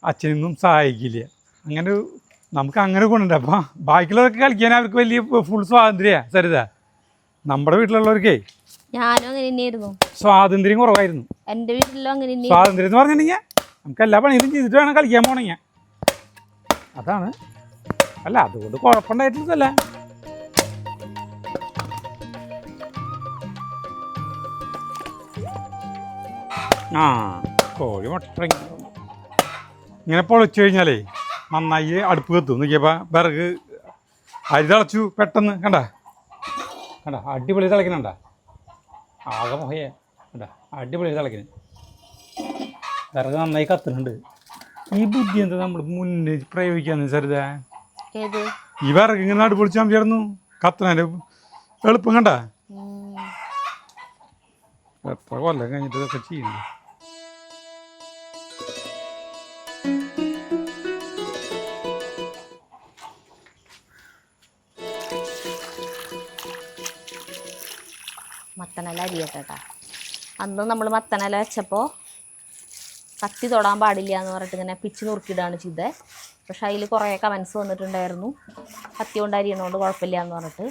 [SPEAKER 1] അച്ഛനൊന്നും സഹായിക്കില്ല. അങ്ങനെ നമുക്ക് അങ്ങനെ ഗുണമുണ്ട്. അപ്പം ബാക്കിയുള്ളവർക്ക് കളിക്കാൻ അവർക്ക് വലിയ ഫുൾ സ്വാതന്ത്ര്യമാണ് സരിത. നമ്മുടെ വീട്ടിലുള്ളവർക്കേ
[SPEAKER 2] ഞാനും അങ്ങനെ തന്നെയായിരുന്നു.
[SPEAKER 1] സ്വാതന്ത്ര്യം കുറവായിരുന്നു.
[SPEAKER 2] എൻ്റെ വീട്ടിലും അങ്ങനെ
[SPEAKER 1] സ്വാതന്ത്ര്യം എന്ന് പറഞ്ഞിട്ടുണ്ടെങ്കിൽ നമുക്ക് എല്ലാ പണികളും ചെയ്തിട്ട് വേണം കളിക്കാൻ പോണെങ്കിൽ. അതാണ്. അല്ല അതുകൊണ്ട് കുഴപ്പമുണ്ടായിട്ടില്ല. ആ കോഴി മുട്ട ഇങ്ങനെ പൊളിച്ചു കഴിഞ്ഞാലേ നന്നായി അടുപ്പ് കത്തും. നോക്കിയപ്പോൾ വിറക് അരി തിളച്ചു പെട്ടെന്ന്. കണ്ട അടിപൊളി തിളക്കണണ്ട, ആകെ പോയേ. കണ്ട അടിപൊളി തിളക്കണേ, വിറക് നന്നായി കത്തുന്നുണ്ട്. ഈ ബുദ്ധി എന്താ നമ്മൾ മുന്നേ പ്രയോഗിക്കാന്ന് സരിത? ഈ വിറക് ഇങ്ങനെ അടുപ്പൊളിച്ചാൽ ചേർന്നു കത്തണ എളുപ്പം. കണ്ട എത്ര കൊല്ലം കഴിഞ്ഞിട്ട് ഇതൊക്കെ ചെയ്യുന്നു.
[SPEAKER 2] മത്തനല അരിയട്ടെട്ടാ. അന്ന് നമ്മൾ മത്തനല വെച്ചപ്പോൾ കത്തി തൊടാൻ പാടില്ല എന്ന് പറഞ്ഞിട്ട് ഇങ്ങനെ പിച്ച് നുറുക്കിയിടാണ് ചെയ്തത്. പക്ഷെ അതിൽ കുറേ കമൻസ് വന്നിട്ടുണ്ടായിരുന്നു, കത്തി കൊണ്ട് അരിയണോണ്ട് കുഴപ്പമില്ല എന്ന് പറഞ്ഞിട്ട്.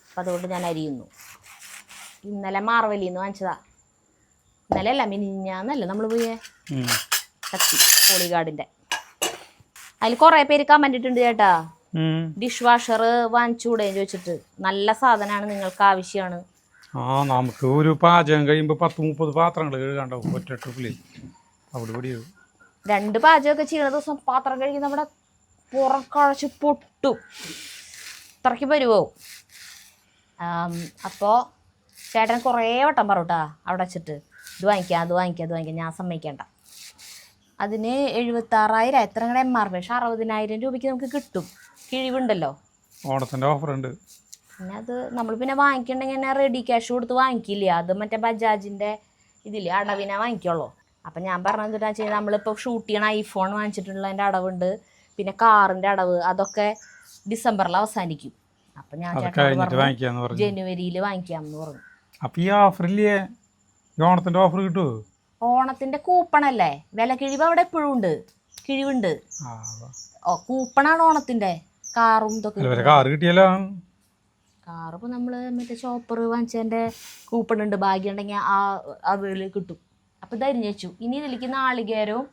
[SPEAKER 2] അപ്പം അതുകൊണ്ട് ഞാൻ അരിയുന്നു. ഇന്നലെ മാർവലിയിൽ നിന്ന് വാങ്ങിച്ചതാ. ഇന്നലെ അല്ല, മിനിഞ്ഞാന്നല്ല നമ്മൾ പോയേ കത്തി പോളിഗാർഡിൻ്റെ. അതിൽ കുറേ പേര് കമൻ്റ് ഇട്ടുണ്ട് ചേട്ടാ, ഡിഷ് വാഷർ വാങ്ങിച്ചുകൂടെന്ന് ചോദിച്ചിട്ട്. നല്ല സാധനമാണ്, നിങ്ങൾക്ക് ആവശ്യമാണ്.
[SPEAKER 1] നമുക്ക് ഒരു പാചകം കഴിയുമ്പോൾ 10-30 പാത്രങ്ങൾ കഴുകാണ്ടാവും ഒറ്റ ട്രിപ്പില്. അവിടെ ഇവിടെ
[SPEAKER 2] 2 പാചകമൊക്കെ ചെയ്യുന്ന ദിവസം പാത്രം കഴുകി നമ്മുടെ പുറം കുഴച്ച് പൊട്ടും, ഇത്രയ്ക്ക് വരുമോ. അപ്പോൾ ചേട്ടൻ കുറേ വട്ടം പറൂട്ടാ അവിടെ വെച്ചിട്ട്, ഇത് വാങ്ങിക്കാം അത് വാങ്ങിക്കാം അത് വാങ്ങിക്കാം. ഞാൻ സമ്മതിക്കേണ്ട. അതിന് 76,000 എത്ര കൂടെ MRP, പക്ഷെ 60,000 രൂപയ്ക്ക് നമുക്ക് കിട്ടും, കിഴിവുണ്ടല്ലോ.
[SPEAKER 1] ഓണത്തിൻ്റെ ഓഫർ ഉണ്ട്.
[SPEAKER 2] പിന്നെ അത് നമ്മൾ പിന്നെ വാങ്ങിക്കണമെങ്കിൽ തന്നെ റെഡി ക്യാഷ് കൊടുത്ത് വാങ്ങിക്കില്ല. അത് മറ്റേ ബജാജിൻ്റെ ഇതില്ലേ അടവിനെ വാങ്ങിക്കുള്ളൂ. അപ്പം ഞാൻ പറഞ്ഞത് എന്താ വെച്ചാൽ, നമ്മളിപ്പോൾ ഷൂട്ട് ചെയ്യണ ഐഫോൺ വാങ്ങിച്ചിട്ടുള്ളതിൻ്റെ അടവുണ്ട്, പിന്നെ കാറിൻ്റെ അടവ്, അതൊക്കെ ഡിസംബറിൽ അവസാനിക്കും. അപ്പം ഞാൻ ജനുവരിയിൽ വാങ്ങിക്കാമെന്ന് പറഞ്ഞു.
[SPEAKER 1] അപ്പം ഈ ഓഫറില്ലേ, ഓണത്തിൻ്റെ ഓഫർ കിട്ടുമോ?
[SPEAKER 2] ഓണത്തിൻ്റെ കൂപ്പണല്ലേ, വില കിഴിവ് അവിടെ എപ്പോഴും ഉണ്ട്, കിഴിവുണ്ട്. കൂപ്പണാണ് ഓണത്തിൻ്റെ. കാറും ഇതൊക്കെ.
[SPEAKER 1] കാറ് കിട്ടിയല്ലോ.
[SPEAKER 2] കാറ് ഇപ്പോൾ നമ്മൾ മറ്റേ ചോപ്പർ വാങ്ങിച്ചതിൻ്റെ കൂപ്പൺ ഉണ്ട്, ഭാഗ്യം ഉണ്ടെങ്കിൽ അതിൽ കിട്ടും. അപ്പോൾ ഇത് അരിഞ്ഞു വെച്ചു. ഇനി ഇതിലേക്ക് നാളികേരവും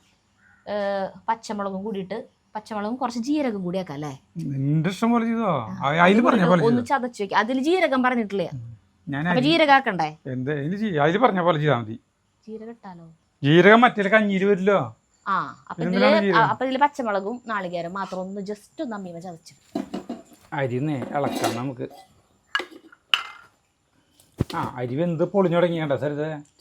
[SPEAKER 2] പച്ചമുളകും കൂടിയിട്ട്, പച്ചമുളകും കുറച്ച് ജീരകം കൂടി ആക്കാം അല്ലേ? ഒന്ന് ചതച്ച് വെക്കാം. അതിൽ ജീരകം പറഞ്ഞിട്ടില്ല, അപ്പൊ ജീരകം ആക്കണ്ടേ? ജീരകം ഇട്ടാലോ?
[SPEAKER 1] ജീരകം മറ്റേ കഞ്ഞിയിൽ വരില്ലോ.
[SPEAKER 2] അപ്പൊ ഇതില് പച്ചമുളകും നാളികേരം മാത്രം ഒന്ന് ജസ്റ്റ് ഒന്ന് അമ്മീമ ചതച്ചു.
[SPEAKER 1] അരിന്നേ ഇളക്കാം നമുക്ക്. അരി വെന്ത് പൊളിഞ്ഞു തുടങ്ങി. കണ്ട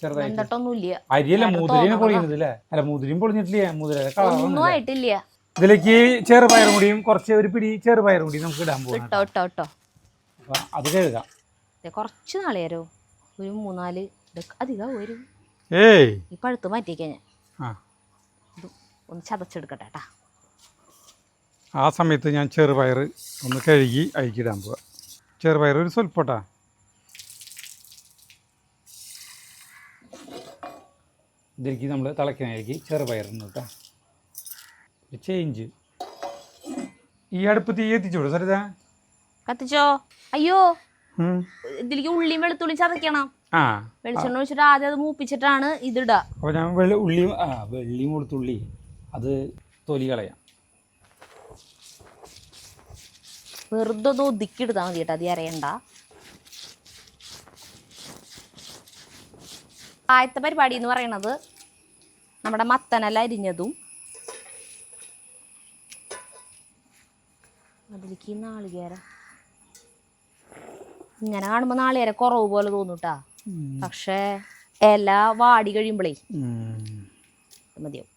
[SPEAKER 2] ചെറുതായിട്ടൊന്നുമില്ല.
[SPEAKER 1] അരിയല്ല മുതിരനെ പൊളിയുന്നതല്ലേ? അല്ല മുതിരയും പൊളിഞ്ഞിട്ടില്ല, മുതിര
[SPEAKER 2] ഒന്നും ആയിട്ടില്ല.
[SPEAKER 1] ഇതിലേക്ക് ചെറുപയറും കൂടിയും കുറച്ച് ഒരു പിടി ചെറുപയറും കൂടി നമുക്ക് ഇടാൻ പോകും.
[SPEAKER 2] ഇട്ടോ
[SPEAKER 1] അത് കഴുകാം.
[SPEAKER 2] കുറച്ച് നാളികേരോ ഒരു 3-4 അധികം വരും. ഈ പഴുത്ത് മാറ്റിയേക്കാ ഞാൻ. ഒന്ന് ചതച്ചെടുക്കട്ടെ കേട്ടാ.
[SPEAKER 1] ആ സമയത്ത് ഞാൻ ചെറുപയർ ഒന്ന് കഴുകി അഴിക്കിടാൻ പോവാം. ചെറുപയർ ഒരു സ്വല്പട്ടാ. ഇതിലേക്ക് നമ്മൾ തിളയ്ക്കാനായിരിക്കും ചെറുപയറുന്നു കേട്ടോ. ഒരു ചേഞ്ച്. ഈ അടുപ്പ് തീ എത്തിച്ചോളൂ സരിത.
[SPEAKER 2] കത്തിച്ചോ? അയ്യോ, ഇതിലേക്ക് ഉള്ളിയും വെളുത്തുള്ളിയും ചതയ്ക്കണം. വെളിച്ചെണ്ണ ഒഴിച്ചിട്ട് ആദ്യം അത് മൂപ്പിച്ചിട്ടാണ് ഇതിടുക.
[SPEAKER 1] അപ്പോൾ ഞാൻ വെള്ളിയും വെളുത്തുള്ളി അത് തൊലി കളയാം.
[SPEAKER 2] വെറുതെ ഒന്ന് ഒതുക്കിയെടുത്താൽ മതി കേട്ടോ, അത് അറിയണ്ട. ആദ്യത്തെ പരിപാടി എന്ന് പറയണത് നമ്മുടെ മത്തനല അരിഞ്ഞതും അതിലേക്ക് നാളികേരം. ഇങ്ങനെ കാണുമ്പോൾ നാളികേരം കുറവ് പോലെ തോന്നൂട്ടാ, പക്ഷേ ഇല വാടി കഴിയുമ്പോഴേ മതിയാവും.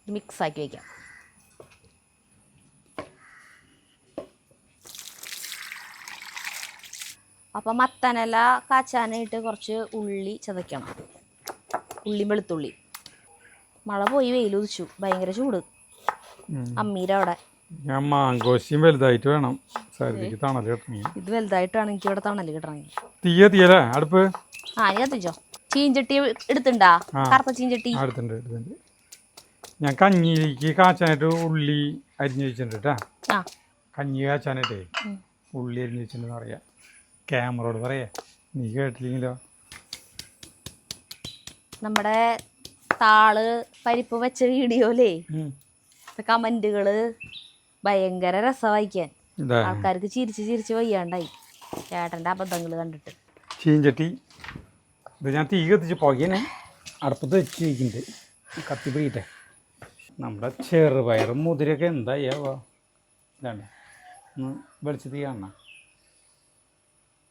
[SPEAKER 2] ഇത് മിക്സാക്കി വയ്ക്കാം. അപ്പം മത്തനല കാച്ചാനായിട്ട് കുറച്ച് ഉള്ളി ചതയ്ക്കണം. ഉള്ളി വെളുത്തുള്ളി. മഴ പോയി വെയിൽ ഉദിച്ചു, ഭയങ്കര ചൂട്. അമ്മീര അവിടെ
[SPEAKER 1] ഞാൻ മാങ്കോശിയും വലുതായിട്ട് വേണം സരിതയ്ക്ക് തണൽ കിട്ടണമെങ്കിൽ.
[SPEAKER 2] ഇത് വലുതായിട്ടാണ് എനിക്ക് ഇവിടെ തണല് കിട്ടണമെങ്കിൽ.
[SPEAKER 1] തീയല്ലേ അടുപ്പ്?
[SPEAKER 2] ആ നീ കത്തിച്ചോ. ചീഞ്ചട്ടി എടുത്തുണ്ടാ? കറുത്ത ചീഞ്ചട്ടി
[SPEAKER 1] എടുത്തുണ്ട്. ഞാൻ കഞ്ഞിക്ക് കാച്ചാനായിട്ട് ഉള്ളി അരിഞ്ഞു വെച്ചിട്ടുണ്ട് കേട്ടാ. കഞ്ഞി കാച്ചാനായിട്ടേ ഉള്ളി അരിഞ്ഞു വെച്ചിട്ടുണ്ടെന്ന് പറയാം. ക്യാമറയോട് പറയാ, നീ കേട്ടില്ലെങ്കിലോ.
[SPEAKER 2] നമ്മുടെ താള് പരിപ്പ് വെച്ച വീഡിയോയിലേ കമന്റുകള് ഭയങ്കര രസം വായിക്കാൻ. ആൾക്കാർക്ക് ചിരിച്ച് വയ്യാണ്ടായി ചേട്ടന്റെ അബദ്ധങ്ങൾ കണ്ടിട്ട്.
[SPEAKER 1] ചീഞ്ചട്ടി ഇത് ഞാൻ തീ കത്തിച്ച് പുകനെ അടുപ്പത്ത് വെച്ച് വയ്ക്കുന്നുണ്ട്. കത്തി പിടിക്കട്ടെ. നമ്മുടെ ചെറുപയറും മുതിരൊക്കെ എന്തായാവോ. ഇതാണ് ഒന്ന് വെളിച്ച തീ കാണണം.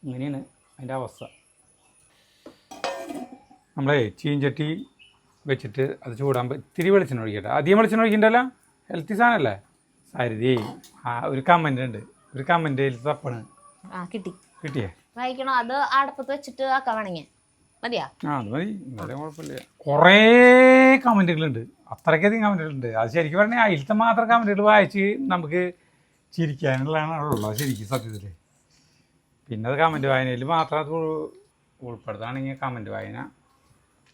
[SPEAKER 1] ഇങ്ങനെയാണ് അതിൻ്റെ അവസ്ഥ. നമ്മളെ ചീഞ്ചട്ടി വെച്ചിട്ട് അത് ചൂടാകുമ്പോൾ ഇത്തിരി വെളിച്ചെണ്ണ ഒഴിക്കട്ടെ. അധികം വെളിച്ചെണ്ണ ഒഴിക്കണ്ടല്ലോ, ഹെൽത്തി സാധനമല്ലേ. സരിതേ ഒരു കമൻ്റ് ഉണ്ട്, ഒരു കമൻ്റ് തപ്പണ്. കിട്ടിയേ
[SPEAKER 2] വായിക്കണോ? അത് അടുപ്പത്ത് വെച്ചിട്ട് ആക്കാൻ വേണമെങ്കിൽ മതിയാ?
[SPEAKER 1] അത് മതി, എന്തായാലും കുഴപ്പമില്ല. കുറേ കമൻറ്റുകളുണ്ട്, അത്രയ്ക്കധികം കമൻറ്റുകളുണ്ട്. അത് ശരിക്കും പറഞ്ഞാൽ അതിലത്തെ മാത്രം കമൻറ്റുകൾ വായിച്ച് നമുക്ക് ചിരിക്കാനുള്ളതാണുള്ളൂ ശരിക്കും സത്യത്തിൽ. പിന്നെ അത് കമൻറ്റ് വായനയിൽ മാത്രം അത് ഉൾപ്പെടുത്തുകയാണെങ്കിൽ കമൻറ്റ് വായന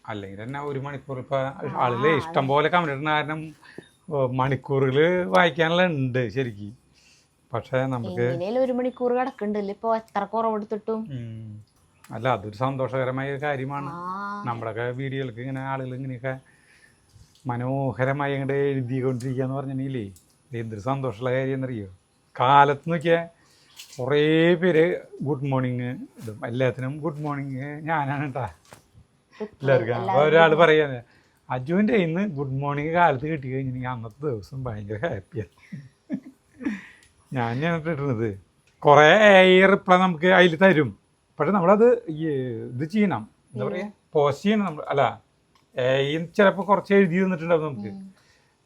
[SPEAKER 1] അല്ലെങ്കിൽ തന്നെ 1 മണിക്കൂർ. ഇപ്പോൾ ആളുകൾ ഇഷ്ടം പോലെ കമൻറ്റ് ഇടുന്ന കാരണം മണിക്കൂറുകൾ വായിക്കാനുള്ള ഉണ്ട് ശരിക്കും. പക്ഷേ നമുക്ക്
[SPEAKER 2] 1 മണിക്കൂർ കിടക്കണ്ടല്ലോ ഇപ്പോൾ. എത്ര കുറവെടുത്തിട്ടും
[SPEAKER 1] അല്ല, അതൊരു സന്തോഷകരമായ ഒരു കാര്യമാണ്. നമ്മുടെയൊക്കെ വീഡിയോകൾക്ക് ഇങ്ങനെ ആളുകൾ ഇങ്ങനെയൊക്കെ മനോഹരമായി അങ്ങോട്ട് എഴുതിക്കൊണ്ടിരിക്കുക എന്ന് പറഞ്ഞിട്ടുണ്ടെങ്കിലേ എന്തൊരു സന്തോഷമുള്ള കാര്യം എന്നറിയോ. കാലത്ത് നോക്കിയാൽ കുറേ പേര് ഗുഡ് മോർണിംഗ് ഇടും. എല്ലാത്തിനും ഗുഡ് മോർണിംഗ് ഞാനാണ് കേട്ടാ എല്ലാവർക്കും. അപ്പോൾ ഒരാൾ പറയാൻ അജുവിൻ്റെ ഇന്ന് ഗുഡ് മോർണിംഗ് കാലത്ത് കിട്ടി കഴിഞ്ഞിട്ടുണ്ടെങ്കിൽ അന്നത്തെ ദിവസം ഭയങ്കര ഹാപ്പിയാണ്. ഞാൻ ഇടുന്നത് കുറേ റിപ്ലൈ നമുക്ക് അതിൽ തരും. പക്ഷെ നമ്മളത് ഇത് ചെയ്യണം, എന്താ പറയുക, പോസ്റ്റ് ചെയ്യണം നമ്മൾ. അല്ല ചിലപ്പോൾ കുറച്ച് എഴുതി തന്നിട്ടുണ്ടാവും നമുക്ക്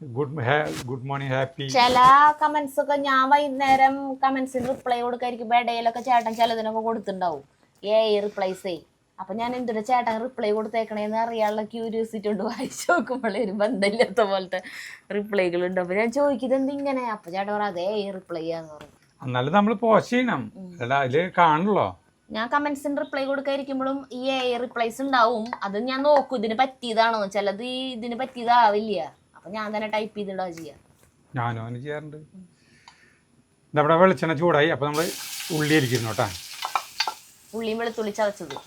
[SPEAKER 1] ഗുഡ് മോർണിംഗ് ഹാപ്പി.
[SPEAKER 2] ചില കമന്റ്സ് ഒക്കെ ഞാൻ വൈകുന്നേരം കമന്റ്സിന് റിപ്ലൈ കൊടുക്കാതിരിക്കുമ്പോൾ ഇടയിലൊക്കെ ചേട്ടൻ ചിലതിനൊക്കെ കൊടുത്തിട്ടുണ്ടാവും റിപ്ലൈസേ. അപ്പൊ ഞാൻ എന്തിനാ ചേട്ടൻ റിപ്ലൈ കൊടുത്തേക്കണേന്ന് അറിയാനുള്ള ക്യൂരിയോസിറ്റി കൊണ്ട് വായിച്ചു നോക്കുമ്പോൾ ഒരു ബന്ധമില്ലാത്ത പോലത്തെ റിപ്ലൈകളുണ്ട്. അപ്പൊ ഞാൻ ചോദിക്കുന്നത് എന്തിങ്ങനെ? അപ്പൊ ചേട്ടൻ പറ അതേ റിപ്ലൈ ചെയ്യാന്ന് പറയും.
[SPEAKER 1] എന്നാലും നമ്മൾ പോസ്റ്റ് ചെയ്യണം, അതില് കാണണല്ലോ.
[SPEAKER 2] ഞാൻ കമന്റ്സിന് റിപ്ലൈ കൊടുക്കാതിരിക്കുമ്പോഴും ഈ റിപ്ലൈസ് ഉണ്ടാവും. അത് ഞാൻ നോക്കും ഇതിന് പറ്റിയതാണോ. ചിലത് ഇതിന് പറ്റിയതാവില്ല. അപ്പൊ ഞാൻ തന്നെ ടൈപ്പ് ചെയ്തിടാ ചെയ്യാം.
[SPEAKER 1] ഞാനും അങ്ങനെ ചെയ്യാറുണ്ട്. നമ്മുടെ വെളിച്ചെണ്ണ ചൂടായി. അപ്പൊ നമ്മള് ഉള്ളി ഇരിക്കുന്നു കേട്ടാ.
[SPEAKER 2] ഉള്ളിയും വെളുത്തുള്ളി ചതച്ചത്.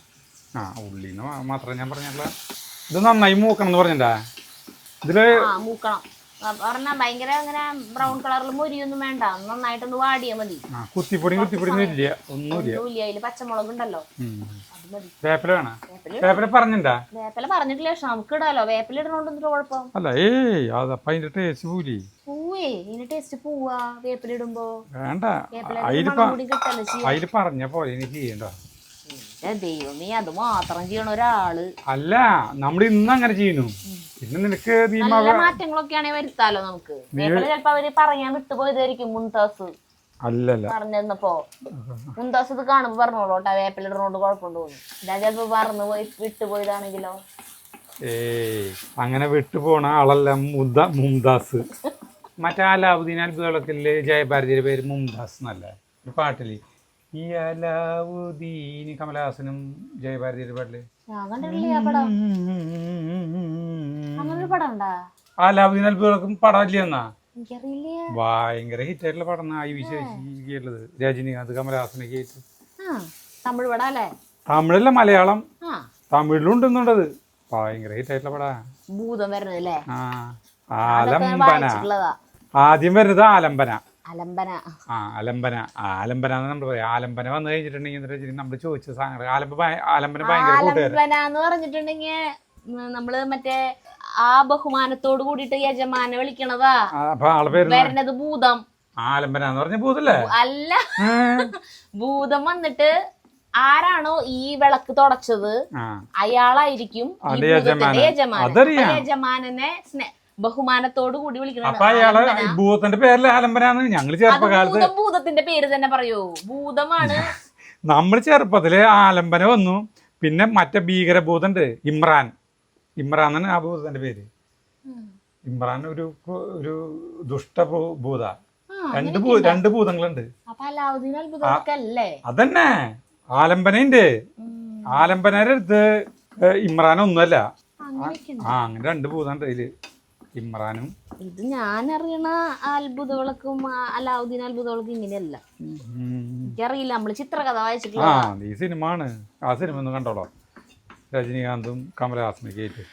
[SPEAKER 1] ഉള്ളിന്ന് മാത്രം ഞാൻ പറഞ്ഞല്ല. ഇത് നന്നായി മൂക്കണം എന്ന് പറഞ്ഞിട്ടാ ഇതില്. മൂക്കണം പറഞ്ഞാ ഭയങ്കര അങ്ങനെ ബ്രൗൺ കളറിൽ മൊരിയൊന്നും വേണ്ട, നന്നായിട്ടൊന്ന് വാടിയാ മതി. കുത്തിപ്പൊടി ഒന്നുമില്ല. അതില് പച്ചമുളക് ഉണ്ടല്ലോ, അത് മതി. വേപ്പില വേണം. വേപ്പില പറഞ്ഞിട്ടാ? വേപ്പില പറഞ്ഞിട്ടില്ല, പക്ഷെ നമുക്ക് ഇടാലോ. വേപ്പില ഇടണോണ്ട് കുഴപ്പം അല്ല. അതപ്പ അതിന്റെ ടേസ്റ്റ് പോവേ. ഇതിന്റെ ടേസ്റ്റ് പോവാ വേപ്പില ഇടുമ്പോ. വേണ്ട, അതില് പറഞ്ഞ പോലെ എനിക്ക് ചെയ്യണ്ട. ദൈവമേ, അത് മാത്രം ചെയ്യണ ഒരാള് അല്ല. നമ്മൾ ഇന്ന് അങ്ങനെ ചെയ്യുന്നു. പിന്നെ നിനക്ക് നല്ല മാറ്റങ്ങളൊക്കെയാണെ വരുത്താലോ നമുക്ക്. ചിലപ്പോ അവര് പറയാൻ വിട്ടുപോയതായിരിക്കും. മുൻതാസ് അല്ലല്ല പറഞ്ഞപ്പോ മുൻതാസ് ഇത് കാണുമ്പോ പറഞ്ഞോളൂട്ടാ വേപ്പില ഇടണോണ്ട് കുഴപ്പമുണ്ടോ. ഞാൻ ചിലപ്പോ പറഞ്ഞു പോയി വിട്ടുപോയതാണെങ്കിലോ. അങ്ങനെ വിട്ടുപോണ ആളല്ല മുംതാസ്. മറ്റേ അലാവുദ്ദീൻ അത്ഭുതങ്ങളൊക്കെ ജയഭാരതിയുടെ പേര് മുംതാസ് എന്നല്ല ഒരു പാട്ടില്. ഈ അലാവുദ്ദീൻ കമലഹാസനും ജയഭാരതിയുടെ പാട്ടില് അലാവുദ്ദീൻ അത്ഭുതങ്ങൾക്കും പടമില്ല എന്നാ. ഭയങ്കര ഹിറ്റ് ആയിട്ടുള്ള പടം ആയി വിശേഷിക്കുള്ളത്. രജനികാന്ത് കമലഹാസനൊക്കെ ആയിട്ട്. തമിഴ് പടം അല്ലേ? തമിഴല്ല, മലയാളം. തമിഴിലും ഉണ്ടെന്നുണ്ടത്. ഭയങ്കര ഹിറ്റ് ആയിട്ടുള്ള പടാ. ഭൂതം വരുന്നത് ആലംബന. ആദ്യം വരുന്നത് ആലംബന. ആലംബന നമ്മൾ പറയാം. ആലംബന വന്നു കഴിഞ്ഞിട്ടുണ്ടെങ്കിൽ നമ്മൾ ചോദിച്ച സാധനങ്ങൾ ആലംബന ഭയങ്കര പറഞ്ഞിട്ടുണ്ടെങ്കിൽ നമ്മള് മറ്റേ ആ ബഹുമാനത്തോട് കൂടിയിട്ട് യജമാനെ വിളിക്കണതാ. വരുന്നത് ഭൂതം. ആലംബന എന്ന് പറഞ്ഞ ഭൂതല്ലേ? അല്ല, ഭൂതം വന്നിട്ട് ആരാണോ ഈ വിളക്ക് തുടച്ചത് അയാളായിരിക്കും യജമാനെ ബഹുമാനത്തോടു കൂടി വിളിക്കണം. ഭൂതത്തിന്റെ പേരിൽ ആലംബനാണ് ഞങ്ങള് ചെറുപ്പകാലത്ത്. ഭൂതത്തിന്റെ പേര് തന്നെ പറയൂ, ഭൂതമാണ്. നമ്മൾ ചെറുപ്പത്തില് ആലംബന വന്നു. പിന്നെ മറ്റേ ഭീകരഭൂതണ്ട് ഇമ്രാൻ. ഇമ്രാൻ എന്നാണ് ആ ഭൂതത്തിന്റെ പേര്. ഇമ്രാൻ ഒരു ദുഷ്ടഭൂത. രണ്ട് ഭൂതങ്ങളുണ്ട്.
[SPEAKER 2] അപ്പൊ അലാവുദ്ദീൻ അത്ഭുതമൊക്കെ
[SPEAKER 1] അതന്നെ ആലംബനുണ്ട്. ആലംബനയുടെ അടുത്ത് ഇമ്രാനൊന്നുമല്ല. അങ്ങനെ രണ്ട് ഭൂതമുണ്ട് അതില്, ഇമ്രാനും.
[SPEAKER 2] ഇത് ഞാൻ അറിയണ അത്ഭുതവിളക്കും അലാവുദ്ദീൻ അത്ഭുതവിളക്കും ഇങ്ങനെയല്ല. എനിക്കറിയില്ല, നമ്മള് ചിത്രകഥ വായിച്ചിട്ടില്ല.
[SPEAKER 1] ഈ സിനിമ ആണ്. ആ സിനിമ ഒന്ന് കണ്ടോളാം, രജനീകാന്തും കമലഹാസനൊക്കെ ആയിട്ട്.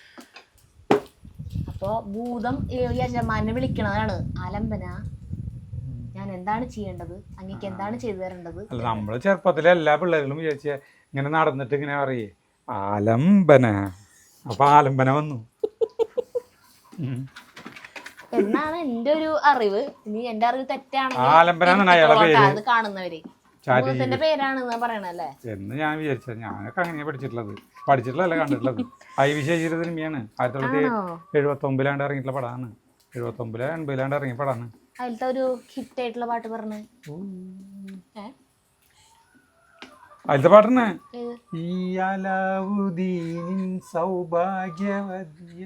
[SPEAKER 2] അപ്പൊ ഭൂതം യജമാനെ വിളിക്കണതാണ്, ആലംബന ഞാൻ എന്താണ് ചെയ്യേണ്ടത്, അങ്ങേക്ക് എന്താണ് ചെയ്തു തരേണ്ടത്.
[SPEAKER 1] അല്ല, നമ്മള് ചെറുപ്പത്തിലെ എല്ലാ പിള്ളേരും വിചാരിച്ച ഇങ്ങനെ നടന്നിട്ട് ഇങ്ങനെ പറയേ ആലംബന, അപ്പൊ ആലംബന വന്നു
[SPEAKER 2] എന്നാണ് എന്റെ ഒരു അറിവ്. ഇനി എന്റെ അറിവ് തെറ്റാണെങ്കിൽ അത് കാണുന്നവര് ഭൂതത്തിന്റെ പേരാണെന്ന് പറയണല്ലേ
[SPEAKER 1] എന്ന് ഞാൻ വിചാരിച്ചത്. ഞാനൊക്കെ അങ്ങനെയാ പഠിച്ചിട്ടുള്ളതല്ല കണ്ടിട്ടുള്ളത്. ഐവിശേഷിയുടെ സിനിമയാണ്. 1979 ഇറങ്ങിയിട്ടുള്ള പടമാണ്. 79-80 ഇറങ്ങിയ പടമാണ്.
[SPEAKER 2] അതിലത്തെ ഒരു ഹിറ്റ് ആയിട്ടുള്ള പാട്ട് പറഞ്ഞു.
[SPEAKER 1] അതിലത്തെ പാട്ടാണ് ഈ അലാവുദ്ദീനിൻ സൗഭാഗ്യവതിയ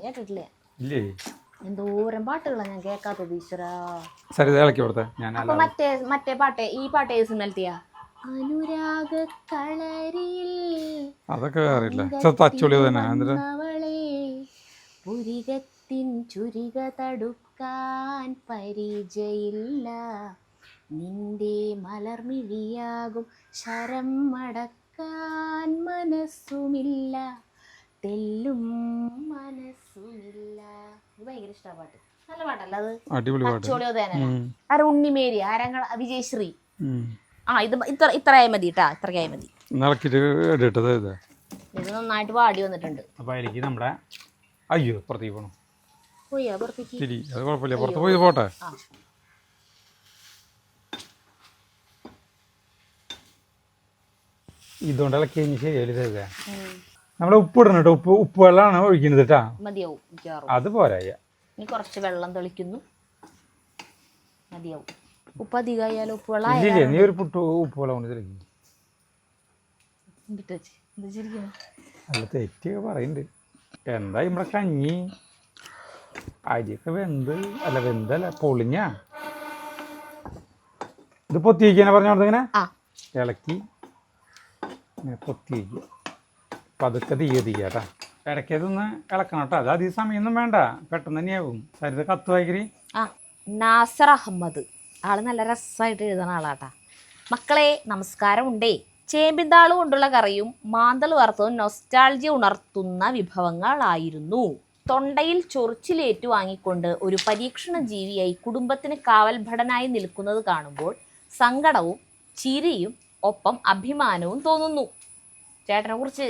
[SPEAKER 2] കേട്ടിട്ടില്ലേ?
[SPEAKER 1] ഇല്ലേ,
[SPEAKER 2] എന്തോരം പാട്ടുകളാണ് ഞാൻ കേൾക്കാത്തത്. ഈശ്വരാ,
[SPEAKER 1] സരിത ഇളക്കി കൊടുത്തേ. ഞാൻ
[SPEAKER 2] മറ്റേ പാട്ട്, ഈ പാട്ട് ഏത് സിനിമയിലെത്തിയാ? അനുരാഗ കളരിയിൽ
[SPEAKER 1] അതൊക്കെ അറിയില്ല. തച്ചുളി തന്നെ.
[SPEAKER 2] പുരികത്തിൻ ചുരിക തടുക്കാൻ പരിചയില്ല, നിന്റെ മലർമിഴിയാകും ശരം മടക്കാൻ മനസ്സുമില്ല, തെല്ലും മനസ്സുമില്ല. ഇത് ഭയങ്കര ഇഷ്ട പാട്ട്. നല്ല പാട്ടല്ല അത്?
[SPEAKER 1] അടിപൊളി പാട്ട്.
[SPEAKER 2] ഉണ്ണിമേരി, ആരങ്ങൾ, വിജയശ്രീ. ഇത് ഇത്രയായി മതി കേട്ടാ, ഇത്രയായി മതി. ഇത് നന്നായിട്ട് പാടി വന്നിട്ടുണ്ട്.
[SPEAKER 1] അപ്പൊ എനിക്ക് നമ്മുടെ അയ്യോ പുറത്തേക്ക് പോകണം.
[SPEAKER 2] പോയാ പുറത്തേക്ക്?
[SPEAKER 1] ശരി, അത് കുഴപ്പമില്ല, പുറത്ത് പോയി പോട്ടെ. ഇതുകൊണ്ട് ഇളക്കി കഴിഞ്ഞ് ശരിയല്ലേ? നമ്മളെ ഉപ്പ് ഇടണം കേട്ടോ. ഉപ്പ് വെള്ളമാണ് ഒഴിക്കുന്നത് കേട്ടാ.
[SPEAKER 2] മതിയാവും,
[SPEAKER 1] അത് പോരാ.
[SPEAKER 2] ഇനി കുറച്ച് വെള്ളം തെളിക്കുന്നു, മതിയാവും. ഉപ്പ് അധികമായാലും ഉപ്പ് വെള്ളം
[SPEAKER 1] ഇല്ലേ, നീ ഒരു ഉപ്പ് വെള്ളം കൊണ്ട് തെളിക്കും. അല്ല, തെറ്റൊക്കെ പറയുന്നുണ്ട്. എന്താ നമ്മുടെ കഞ്ഞി അരിയൊക്കെ വെന്തല്ല പൊളിഞ്ഞ. ഇത് പൊത്തി വയ്ക്കാനെ പറഞ്ഞോണ്ട് ഇങ്ങനെ ഇളക്കി പൊത്തി വയ്ക്കുക. പതുക്കെ തീയതിക്കാട്ടാ. ഇടയ്ക്കതൊന്ന് ഇളക്കണം കേട്ടോ. അത് അധികം സമയമൊന്നും വേണ്ട, പെട്ടെന്ന് തന്നെയാവും. സരിത കത്ത് വായിക്കറി.
[SPEAKER 2] നാസർ അഹമ്മദ്, ആള് നല്ല രസമായിട്ട് എഴുതുന്ന ആളാട്ടാ. മക്കളെ നമസ്കാരം ഉണ്ടേ. ചേമ്പിന്താള് കൊണ്ടുള്ള കറിയും മാന്തൽ വറുത്തതും നൊസ്റ്റാൾജിയ ഉണർത്തുന്ന വിഭവങ്ങളായിരുന്നു. തൊണ്ടയിൽ ചൊറിച്ചിലേറ്റു വാങ്ങിക്കൊണ്ട് ഒരു പരീക്ഷണ ജീവിയായി കുടുംബത്തിന് കാവൽഭടനായി നിൽക്കുന്നത് കാണുമ്പോൾ സങ്കടവും ചിരിയും ഒപ്പം അഭിമാനവും തോന്നുന്നു. ചേട്ടനെ കുറിച്ച്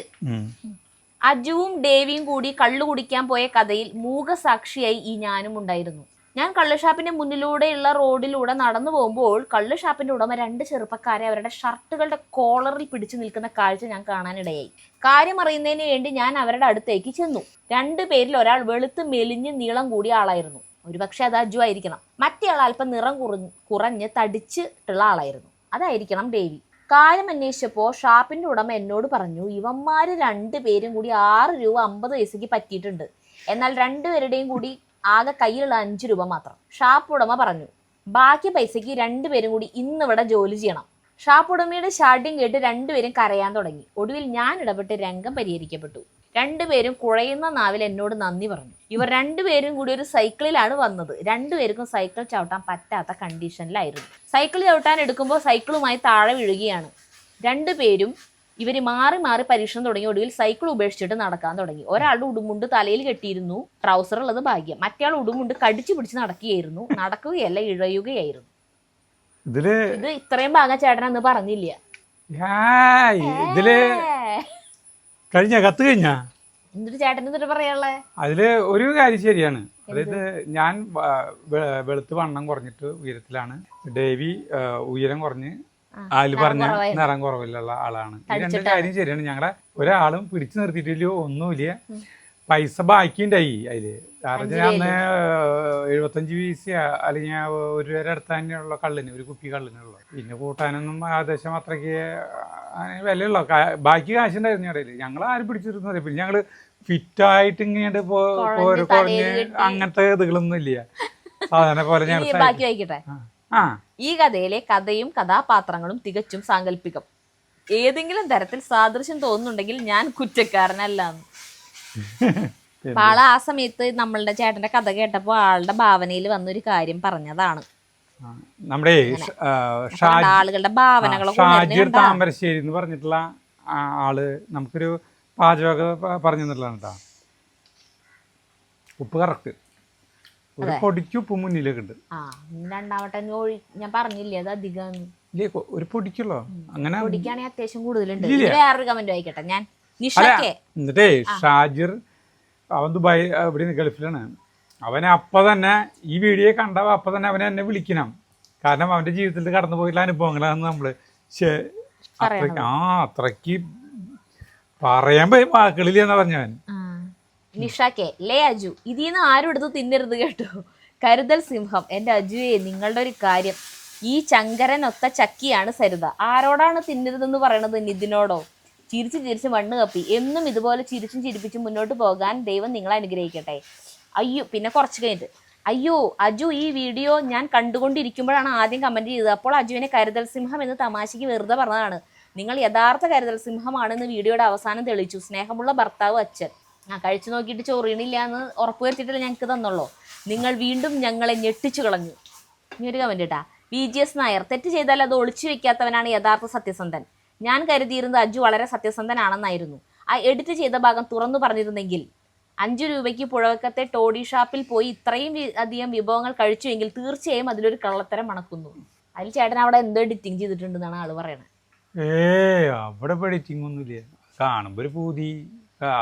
[SPEAKER 2] അജുവും ഡേവിയും കൂടി കള്ളു കുടിക്കാൻ പോയ കഥയിൽ മൂകസാക്ഷിയായി ഈ ഞാനും ഉണ്ടായിരുന്നു. ഞാൻ കള്ളുഷാപ്പിന്റെ മുന്നിലൂടെയുള്ള റോഡിലൂടെ നടന്നു പോകുമ്പോൾ കള്ളുഷാപ്പിന്റെ ഉടമ 2 ചെറുപ്പക്കാരെ അവരുടെ ഷർട്ടുകളുടെ കോളറിൽ പിടിച്ചു നിൽക്കുന്ന കാഴ്ച ഞാൻ കാണാനിടയായി. കാര്യം അറിയുന്നതിന് വേണ്ടി ഞാൻ അവരുടെ അടുത്തേക്ക് ചെന്നു. 2 പേരിൽ ഒരാൾ വെളുത്ത് മെലിഞ്ഞ് നീളം കൂടിയ ആളായിരുന്നു. ഒരുപക്ഷെ അത് അജു ആയിരിക്കണം. മറ്റേ ആൾ അല്പം നിറം കുറഞ്ഞ് തടിച്ചിട്ടുള്ള ആളായിരുന്നു. അതായിരിക്കണം ഡേവി. കാര്യം അന്വേഷിച്ചപ്പോൾ ഷാപ്പിന്റെ ഉടമ എന്നോട് പറഞ്ഞു, ഇവന്മാര് 2 പേരും കൂടി 6 രൂപ 50 പൈസക്ക് പറ്റിയിട്ടുണ്ട്. എന്നാൽ 2 പേരുടെയും കൂടി ആകെ കയ്യിലുള്ള 5 രൂപ മാത്രം. ഷാപ്പ് ഉടമ പറഞ്ഞു, ബാക്കി പൈസക്ക് 2 പേരും കൂടി ഇന്നിവിടെ ജോലി ചെയ്യണം. ഷാപ്പ് ഉടമയുടെ ശാഠ്യം കേട്ട് 2 പേരും കരയാൻ തുടങ്ങി. ഒടുവിൽ ഞാൻ ഇടപെട്ട് രംഗം പരിഹരിക്കപ്പെട്ടു. 2 പേരും കുഴയുന്ന നാവിൽ എന്നോട് നന്ദി പറഞ്ഞു. ഇവർ 2 പേരും കൂടി ഒരു സൈക്കിളിലാണ് വന്നത്. 2 പേർക്കും സൈക്കിൾ ചവിട്ടാൻ പറ്റാത്ത കണ്ടീഷനിലായിരുന്നു. സൈക്കിൾ ചവിട്ടാൻ എടുക്കുമ്പോൾ സൈക്കിളുമായി താഴെ വീഴുകയാണ്. 2 പേരും ഇവര് മാറി മാറി പരീക്ഷണം തുടങ്ങി. ഒടുവിൽ സൈക്കിൾ ഉപേക്ഷിച്ചിട്ട് നടക്കാൻ തുടങ്ങി. ഒരാളുടെ ഉടുമുണ്ട് തലയിൽ കെട്ടിയിരുന്നു, ട്രൗസർ ഉള്ളത് ഭാഗ്യം. മറ്റയാൾ ഉടുമുണ്ട് കടിച്ചു പിടിച്ച് നടക്കുകയായിരുന്നു. നടക്കുകയല്ല, ഇഴയുകയായിരുന്നു. ഇത് ഇത്രയും ഭാഗം ചേട്ടനെന്ന് പറഞ്ഞില്ല.
[SPEAKER 1] കഴിഞ്ഞ കത്ത് കഴിഞ്ഞ
[SPEAKER 2] എന്നിട്ട് ചേട്ടൻ എന്നിട്ട് പറയാനുള്ളേ
[SPEAKER 1] അതില് ഒരു കാര്യം ശരിയാണ്. അതായത് ഞാൻ വെളുത്ത് വണ്ണം കുറഞ്ഞിട്ട് ഉയരത്തിലാണ്. ഡേവി ഉയരം കുറഞ്ഞ് ആല് പറഞ്ഞ നിറം കുറവിലുള്ള ആളാണ്. ഈ 2 കാര്യം ശരിയാണ്. ഞങ്ങളെ ഒരാളും പിടിച്ചു നിർത്തിയിട്ടില്ലയോ ഒന്നുമില്ല. പൈസ ബാക്കിയുണ്ടായി അതില്. കാരണം ഞാൻ 75 പൈസ അല്ലെങ്കിൽ 1 രൂപ അടുത്ത് തന്നെയുള്ള കള്ളിന്, ഒരു കുപ്പി കള്ളിനുള്ള. പിന്നെ കൂട്ടാനൊന്നും ഏകദേശം അത്രയ്ക്ക് വിലയുള്ള ബാക്കി കാശുണ്ടായിരുന്നു ഇടയിൽ. ഞങ്ങൾ ആരും പിടിച്ചിരുന്നില്ല. പിന്നെ ഞങ്ങള് ഫിറ്റായിട്ട് ഇങ്ങനെ കുറഞ്ഞ് അങ്ങനത്തെ ഇതുകളൊന്നും ഇല്ല. സാധാരണ പോലെ
[SPEAKER 2] ബാക്കി വായിക്കട്ടെ. ഈ കഥയിലെ കഥയും കഥാപാത്രങ്ങളും തികച്ചും സാങ്കല്പികം. ഏതെങ്കിലും തരത്തിൽ സാദൃശ്യം തോന്നുന്നുണ്ടെങ്കിൽ ഞാൻ കുറ്റക്കാരനല്ല. ആള് ആ സമയത്ത് നമ്മളുടെ ചേട്ടന്റെ കഥ കേട്ടപ്പോ ആളുടെ ഭാവനയിൽ വന്നൊരു കാര്യം പറഞ്ഞതാണ്.
[SPEAKER 1] നമ്മുടെ
[SPEAKER 2] ആളുകളുടെ ഭാവനകളൊക്കെ
[SPEAKER 1] ഷാജിർ താമരശ്ശേരി എന്ന് പറഞ്ഞിട്ടുള്ള ആള് നമുക്കൊരു പാചക പറഞ്ഞു തന്നിട്ടുള്ളതാണ് കേട്ടോ. ഉപ്പ് കറക്റ്റ്, ഒരു പൊടിക്ക് ഉപ്പ് മുന്നിലേക്ക് ഉണ്ട്.
[SPEAKER 2] രണ്ടാമത്തെ ഞാൻ പറഞ്ഞില്ലേ അത് അധികം
[SPEAKER 1] ഒരു പൊടിക്കുള്ളോ, അങ്ങനെ
[SPEAKER 2] പൊടിക്കാണെങ്കിൽ അത്യാവശ്യം കൂടുതലുണ്ട്. വേറൊരു കമന്റ് വായിക്കട്ടെ ഞാൻ.
[SPEAKER 1] എന്നിട്ടേ ഷാജിർ അവൻ ദുബായ് ഇവിടെ ഗൾഫിലാണ്. അവനെ അപ്പം തന്നെ ഈ വീഡിയോ കണ്ടവ അപ്പം തന്നെ അവനെ എന്നെ വിളിക്കണം. കാരണം അവന്റെ ജീവിതത്തിൽ കടന്നു പോയിട്ടുള്ള അനുഭവങ്ങളാണ് നമ്മള് അത്രയ്ക്ക് പറയാൻ വാക്കുകളില്ല എന്ന് പറഞ്ഞവൻ.
[SPEAKER 2] നിഷാക്കെ ലേ അജു, ഇതിന്ന് ആരും എടുത്ത് തിന്നരുത് കേട്ടോ. കരുതൽ സിംഹം. എന്റെ അജുയെ, നിങ്ങളുടെ ഒരു കാര്യം, ഈ ചങ്കരനൊത്ത ചക്കിയാണ് സരിത. ആരോടാണ് തിന്നരുതെന്ന് പറയണത്? നിതിനോടോ? ചിരിച്ച് മണ്ണ് കപ്പി. എന്നും ഇതുപോലെ ചിരിച്ചും ചിരിപ്പിച്ചും മുന്നോട്ട് പോകാൻ ദൈവം നിങ്ങളെ അനുഗ്രഹിക്കട്ടെ. അയ്യോ, പിന്നെ കുറച്ച് കഴിഞ്ഞിട്ട്, അയ്യോ അജു, ഈ വീഡിയോ ഞാൻ കണ്ടുകൊണ്ടിരിക്കുമ്പോഴാണ് ആദ്യം കമന്റ് ചെയ്തത്. അപ്പോൾ അജുവിനെ കരുതൽ സിംഹം എന്ന് തമാശയ്ക്ക് വെറുതെ പറഞ്ഞതാണ്. നിങ്ങൾ യഥാർത്ഥ കരുതൽ സിംഹമാണെന്ന് വീഡിയോയുടെ അവസാനം തെളിയിച്ചു. സ്നേഹമുള്ള ഭർത്താവ്, അച്ഛൻ. കഴിച്ചു നോക്കിയിട്ട് ചൊറിയണില്ല എന്ന് ഉറപ്പുവരുത്തിയിട്ടല്ലേ ഞങ്ങൾക്ക് തന്നുള്ളൂ. നിങ്ങൾ വീണ്ടും ഞങ്ങളെ ഞെട്ടിച്ചു കളഞ്ഞു. ഇനിയൊരു കമന്റ് ഇട്ടാ. VGS നായർ, തെറ്റ് ചെയ്താൽ അത് ഒളിച്ചു വെക്കാത്തവനാണ് യഥാർത്ഥ സത്യസന്ധൻ. ഞാൻ കരുതിയിരുന്നത് അജു വളരെ സത്യസന്ധനാണെന്നായിരുന്നു. ആ എഡിറ്റ് ചെയ്ത ഭാഗം തുറന്നു പറഞ്ഞിരുന്നെങ്കിൽ 5 രൂപയ്ക്ക് പുഴവക്കത്തെ ടോഡി ഷാപ്പിൽ പോയി ഇത്രയും അധികം വിഭവങ്ങൾ കഴിച്ചുവെങ്കിൽ തീർച്ചയായും അതിലൊരു കള്ളത്തരം മണക്കുന്നു. അതിൽ ചേട്ടൻ അവിടെ എന്തോ എഡിറ്റിംഗ് ചെയ്തിട്ടുണ്ടെന്നാണ് ആള് പറയണത്.
[SPEAKER 1] അവിടെ എഡിറ്റിംഗ് ഒന്നുമില്ല, കാണുമ്പോ ഒരു പൂതി.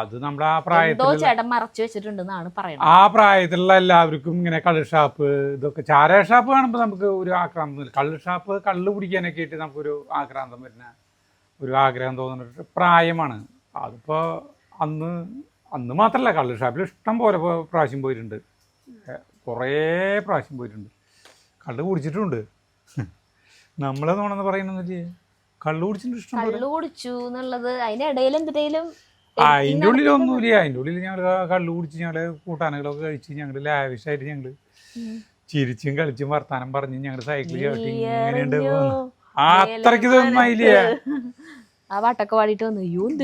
[SPEAKER 1] അത് നമ്മുടെ ആ പ്രായത്തിൽ
[SPEAKER 2] ചേട്ടൻ മറച്ചു വെച്ചിട്ടുണ്ടെന്നാണ് പറയുന്നത്.
[SPEAKER 1] ആ പ്രായത്തിലുള്ള എല്ലാവർക്കും ഇങ്ങനെ കള്ള് ഷാപ്പ്, ഇതൊക്കെ ചാരായ ഷാപ്പ് കാണുമ്പോൾ നമുക്ക് ഒരു ആക്രാന്തം. കള്ള് ഷാപ്പ്, കള്ള് കുടിക്കാനൊക്കെ ആയിട്ട് നമുക്കൊരു ആക്രാന്തം വരുന്ന ഒരു ആഗ്രഹം തോന്നുന്ന പ്രായമാണ്. അതിപ്പോൾ അന്ന് മാത്രമല്ല, കള്ള് ഷാപ്പിൽ ഇഷ്ടം പോലെ പ്രാവശ്യം പോയിട്ടുണ്ട്. കുറേ പ്രാവശ്യം പോയിട്ടുണ്ട്. കള്ള് കുടിച്ചിട്ടുണ്ട്. നമ്മളെന്നോണെന്ന് പറയുന്നില്ലേ, കള്ള് കുടിച്ചിട്ടുണ്ട്, ഇഷ്ടം
[SPEAKER 2] കള്ള് കുടിച്ചു എന്നുള്ളത്. അതിനിടയിൽ എന്തിനേലും
[SPEAKER 1] അതിൻ്റെ ഉള്ളിലൊന്നുമില്ല. അതിൻ്റെ ഉള്ളിൽ ഞങ്ങൾ കള്ളു കുടിച്ച് ഞങ്ങൾ കൂട്ടാനുകളൊക്കെ കഴിച്ച് ഞങ്ങൾ ലാവിഷായിട്ട് ഞങ്ങൾ ചിരിച്ചും കളിച്ചും വർത്താനം പറഞ്ഞ് ഞങ്ങൾ സൈക്കിൾ ചവിട്ടി ഇങ്ങനെയുണ്ട്. അത്രയ്ക്ക് ഇതൊന്നായില്ലേ.
[SPEAKER 2] ആ പാട്ടൊക്കെ പാടിയിട്ട് വന്നു.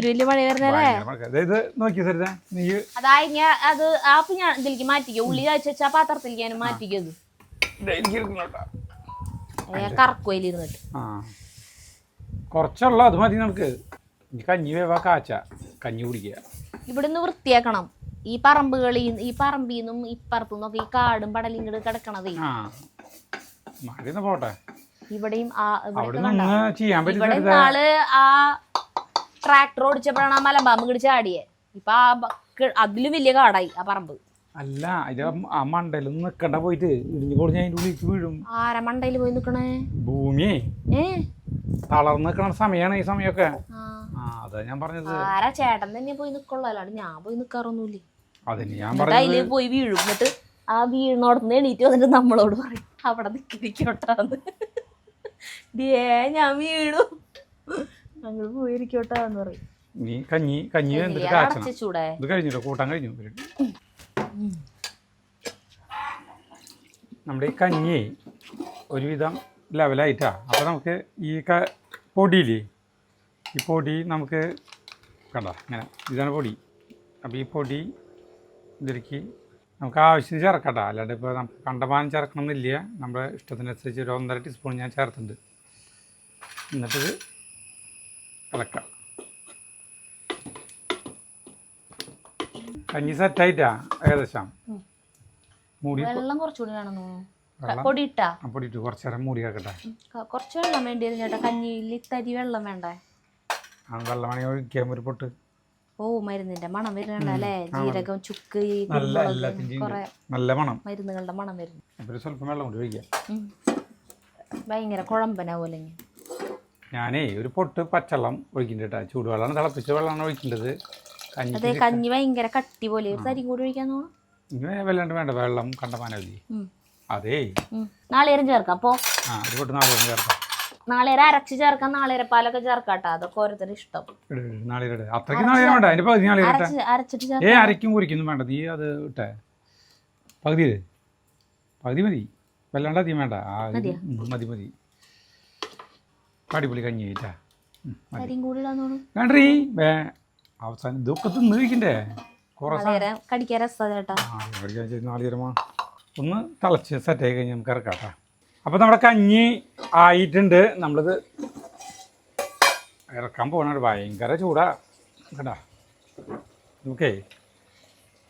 [SPEAKER 2] വലിയ മഴ വരുന്നല്ലേ.
[SPEAKER 1] അതായത് നോക്കി സരിത, നീ
[SPEAKER 2] അതായത് അത് ആപ്പ് ഞാൻ ഇതിലേക്ക് മാറ്റിക്കോ. ഉള്ളി കഴിച്ച പാത്രത്തിലേക്ക് ഞാൻ മാറ്റിക്കത് കറക്കുവലിരുന്നിട്ട്
[SPEAKER 1] കുറച്ചുള്ള അത് മതി. നമുക്ക് കഞ്ഞി വേവാ, കാച്ച കഞ്ഞി കുടിക്കുക.
[SPEAKER 2] ഇവിടുന്ന് വൃത്തിയാക്കണം ഈ പറമ്പുകളിൽ, ഈ പറമ്പിന്നും ഇപ്പുറത്തു നിന്നൊക്കെ ഈ കാടും പടലും ഇങ്ങോട്ട് കിടക്കണതേ.
[SPEAKER 1] പോട്ടെ.
[SPEAKER 2] ഇവിടെയും
[SPEAKER 1] ഇവിടെ
[SPEAKER 2] നാള് ആ ട്രാക്ടർ ഓടിച്ചപ്പോഴാണ് ആ മലമ്പാമ്പ് കിടിച്ച് ആടിയെ. ഇപ്പൊ അതിലും വലിയ കാടായി ആ പറമ്പ്.
[SPEAKER 1] അല്ല, ഇത് ആ മണ്ടയിൽ നിക്കണ്ട, പോയിട്ട് ഇടിഞ്ഞു പൊളിഞ്ഞ അതിന്റെ ഉള്ളിലേക്ക് വീഴും.
[SPEAKER 2] ആരാ മണ്ടയിൽ പോയി നിക്കണേ?
[SPEAKER 1] ഭൂമിയെ തളർന്ന് നിക്കണ സമയാണ് ഈ സമയമൊക്കെ. അതാ ഞാൻ പറഞ്ഞത്.
[SPEAKER 2] ആരാ ചേട്ടൻ തന്നെ പോയി നിക്കുള്ളൂ, അല്ലാണ്ട് ഞാൻ പോയി നിക്കാറൊന്നുമില്ല.
[SPEAKER 1] അതിന് ഞാൻ പറഞ്ഞത്
[SPEAKER 2] അതില് പോയി വീഴും. എന്നിട്ട് ആ വീണോടന്ന് എണീറ്റ് വന്നിട്ട് നമ്മളോട് പറയും അവിടെ നിൽക്കോട്ടാന്ന്. ഞാൻ വീണു, ഞങ്ങൾ പോയിരിക്കോട്ടാന്ന് പറയും.
[SPEAKER 1] നീ കഞ്ഞി
[SPEAKER 2] ചൂടേ
[SPEAKER 1] ഇത് കഴിഞ്ഞല്ലോ, കൂട്ടാൻ കഴിഞ്ഞു. നമ്മുടെ ഈ കഞ്ഞി ഒരുവിധം ലെവലായിട്ടാ. അപ്പോൾ നമുക്ക് ഈ പൊടിയില്ലേ, ഈ പൊടി നമുക്ക് കണ്ട ഇങ്ങനെ, ഇതാണ് പൊടി. അപ്പോൾ ഈ പൊടി ഇതിലേക്ക് നമുക്ക് ആവശ്യത്തിന് ചേർക്കട്ടോ. അല്ലാണ്ട് ഇപ്പോൾ നമുക്ക് കണ്ടമാനം ചേർക്കണം എന്നില്ല. നമ്മുടെ ഇഷ്ടത്തിനനുസരിച്ച് ഒരു 1.5 ടീസ്പൂൺ ഞാൻ ചേർത്തിട്ടുണ്ട്. എന്നിട്ടിത് ഇളക്കാം. കഞ്ഞി സെറ്റായിട്ടാ ഏകദേശം. മൂടി
[SPEAKER 2] വെള്ളം കുറച്ചുകൂടി വേണമെന്നോ? പൊടി
[SPEAKER 1] ഇട്ട് കുറച്ച് നേരം മൂടി വെക്കട്ടെ.
[SPEAKER 2] കുറച്ച് വെള്ളം വേണ്ടി വരും ചേട്ടാ. കഞ്ഞിയിൽ തരി വെള്ളം വേണ്ടേ?
[SPEAKER 1] വെള്ളം വേണമെങ്കിൽ ഒഴിക്കാം ഒരു പൊട്ട്.
[SPEAKER 2] ഓ, മരുന്നിന്റെ മണം വരുന്നുണ്ടല്ലേ? ജീരകം, ചുക്ക്,
[SPEAKER 1] നല്ല മണം,
[SPEAKER 2] മരുന്നുകളുടെ മണം വരുന്നു.
[SPEAKER 1] സ്വല്പം വെള്ളം കൂടി ഒഴിക്കാം.
[SPEAKER 2] ഭയങ്കര കുഴമ്പനാവൂലെ?
[SPEAKER 1] ഞാനേ ഒരു പൊട്ട് പച്ചവെള്ളം ഒഴിക്കുന്നുണ്ട് കേട്ടോ. ചൂടുവെള്ളമാണ്, തിളപ്പിച്ച വെള്ളമാണ് ഒഴിക്കേണ്ടത്.
[SPEAKER 2] അതെ കഞ്ഞി ഭയങ്കര കട്ടി പോലെ ഒരു തരി കൂടി ഒഴിക്കാൻ തോന്നുന്നു.
[SPEAKER 1] ഇങ്ങനെ വല്ലാണ്ട് വേണ്ട, വെള്ളം കണ്ടമാനല്ലേ. അതേ
[SPEAKER 2] നാളികേരം ചേർക്കാം. അപ്പൊ
[SPEAKER 1] അതുകൊണ്ട് നാളികേരം ചേർക്കാം.
[SPEAKER 2] നാളികേരം അരച്ച് ചേർക്കാം, നാളികേരപ്പാലൊക്കെ ചേർക്കാട്ടോ. അതൊക്കെ ഓരോരുത്തരുടെ ഇഷ്ടം.
[SPEAKER 1] നാളികേരം അത്രയ്ക്ക് നാളികേരം വേണ്ട, അതിന്റെ പകുതി നാളികേരം
[SPEAKER 2] അരച്ചിട്ട്
[SPEAKER 1] അരയ്ക്കും കുറിക്കൊന്നും വേണ്ട. നീ അത് ഇട്ടേ പകുതി മതി, വല്ലാണ്ട് അധികം വേണ്ട. മതി മതി. അടിപൊളി കഞ്ഞി കഴിച്ചാ വേണ്ടീ. അവസാനം ഇതൊക്കെ തിന്ന് കഴിക്കണ്ടേ.
[SPEAKER 2] കടിക്കാൻ രസാ.
[SPEAKER 1] നാളികേരമാ ഒന്ന് തിളച്ച് സെറ്റായി കഴിഞ്ഞാൽ നമുക്ക് ഇറക്കാട്ടാ. അപ്പോൾ നമ്മുടെ കഞ്ഞി ആയിട്ടുണ്ട്. നമ്മളിത് ഇറക്കാൻ പോകണ ഭയങ്കര ചൂടാ കേട്ടാ. ഓക്കേ,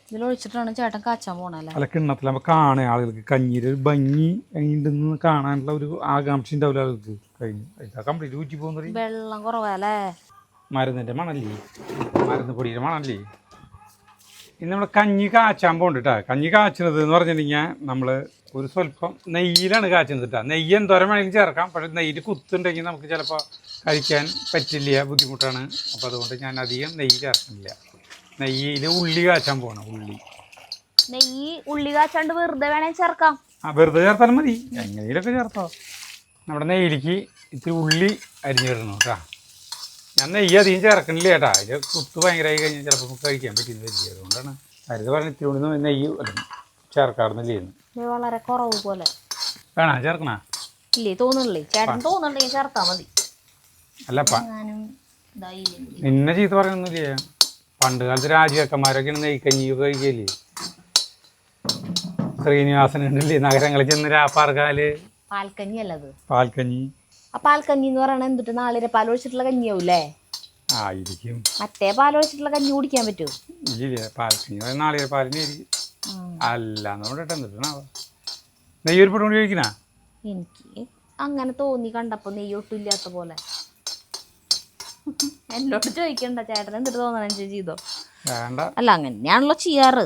[SPEAKER 2] ഇതിലൊഴിച്ചിട്ടാണ് ചേട്ടൻ കാച്ചാൻ പോണല്ലേ.
[SPEAKER 1] അല്ല കിണ്ണത്തിലാകുമ്പോൾ കാണാൻ ആളുകൾക്ക് കഞ്ഞിയുടെ ഒരു ഭംഗി ഉണ്ടെന്ന് കാണാനുള്ള ഒരു ആകാംക്ഷ ഉണ്ടാവില്ല ആളുകൾക്ക്. കഴിഞ്ഞു ഇതാ കംപ്ലീറ്റ് ഊറ്റി പോകുന്നത്.
[SPEAKER 2] വെള്ളം കുറവല്ലേ,
[SPEAKER 1] മരുന്നിൻ്റെ മണല്ലേ, മരുന്ന് പൊടിയുടെ മണല്ലേ. ഇനി നമ്മൾ കഞ്ഞി കാച്ചാൻ പോകണ്ട കേട്ടോ. കഞ്ഞി കാച്ചുന്നത് എന്ന് പറഞ്ഞിട്ടുണ്ടെങ്കിൽ നമ്മൾ ഒരു സ്വല്പം നെയ്യിലാണ് കാച്ചുന്നത് കേട്ടോ. നെയ്യ് എന്തോരം വേണമെങ്കിലും ചേർക്കാം, പക്ഷേ നെയ്യിൽ കുത്തുണ്ടെങ്കിൽ നമുക്ക് ചിലപ്പോൾ കഴിക്കാൻ പറ്റില്ല, ബുദ്ധിമുട്ടാണ്. അപ്പോൾ അതുകൊണ്ട് ഞാൻ അധികം നെയ്യ് ചേർക്കുന്നില്ല. നെയ്യിൽ ഉള്ളി കാച്ചാൻ പോകണം.
[SPEAKER 2] ഉള്ളി കാച്ചാണ്ട് വെറുതെ വേണമെങ്കിൽ ചേർക്കാം.
[SPEAKER 1] വെറുതെ ചേർത്താലും മതി, എങ്ങനെയൊക്കെ ചേർത്തോ. നമ്മുടെ നെയ്യിലേക്ക് ഇത്തിരി ഉള്ളി അരിഞ്ഞിടണം കേട്ടോ. ഞാൻ നെയ്യ് അധികം ചേർക്കണില്ല ചേട്ടാ. ഇത് കുത്ത് ഭയങ്കരമായി കഴിഞ്ഞാൽ ചിലപ്പോൾ നമുക്ക് കഴിക്കാൻ പറ്റുന്ന വരില്ല. അതുകൊണ്ടാണ് ഹരിത പറഞ്ഞ ഇത്തിരി ഉള്ളി നെയ്യ് ചേർക്കാറുന്നില്ലേന്ന്.
[SPEAKER 2] വളരെ കുറവ് പോലെ
[SPEAKER 1] വേണോ ചേർക്കണ?
[SPEAKER 2] ഇല്ലേ തോന്നുന്നില്ലേ ചേട്ടൻ തോന്നുന്നുണ്ടെങ്കിൽ ചേർത്താ മതി.
[SPEAKER 1] അല്ലപ്പാ നിന്നെ ചീത്ത പറയൊന്നുമില്ലേ. പണ്ട് കാലത്ത് രാജാക്കന്മാരൊക്കെ നെയ്ക്കഞ്ഞി കഴിക്കല്ലേ. ശ്രീനിവാസനുണ്ടല്ലേ നഗരങ്ങളിൽ ചെന്ന് രാപ്പാർക്കാല്
[SPEAKER 2] പാൽക്കഞ്ഞി അല്ലത്,
[SPEAKER 1] പാൽക്കഞ്ഞി.
[SPEAKER 2] ആ പാൽക്കഞ്ഞി എന്ന് പറയണത് എന്തിട്ട് നാളികേര പാൽ ഒഴിച്ചിട്ടുള്ള കഞ്ഞിയാവൂല്ലേ?
[SPEAKER 1] ആയിരിക്കും.
[SPEAKER 2] മറ്റേ പാൽ ഒഴിച്ചിട്ടുള്ള കഞ്ഞി കുടിക്കാൻ പറ്റുമോ?
[SPEAKER 1] ഇല്ല, പാൽക്കഞ്ഞി നാളികേര പാലിനായിരിക്കും. അല്ല നമ്മളിട്ട് എന്തിട്ടാ നെയ്യൊരു പൊടി കൊണ്ട് കഴിക്കണ?
[SPEAKER 2] എനിക്ക് അങ്ങനെ തോന്നി കണ്ടപ്പോ നെയ്യൊട്ടില്ലാത്ത പോലെ. എന്നോട് ചോദിക്കണ്ട, ചേട്ടൻ എന്തിട്ട് തോന്നണ ചെയ്തോ?
[SPEAKER 1] വേണ്ട,
[SPEAKER 2] അല്ല അങ്ങനെയാണല്ലോ ചെയ്യാറ്.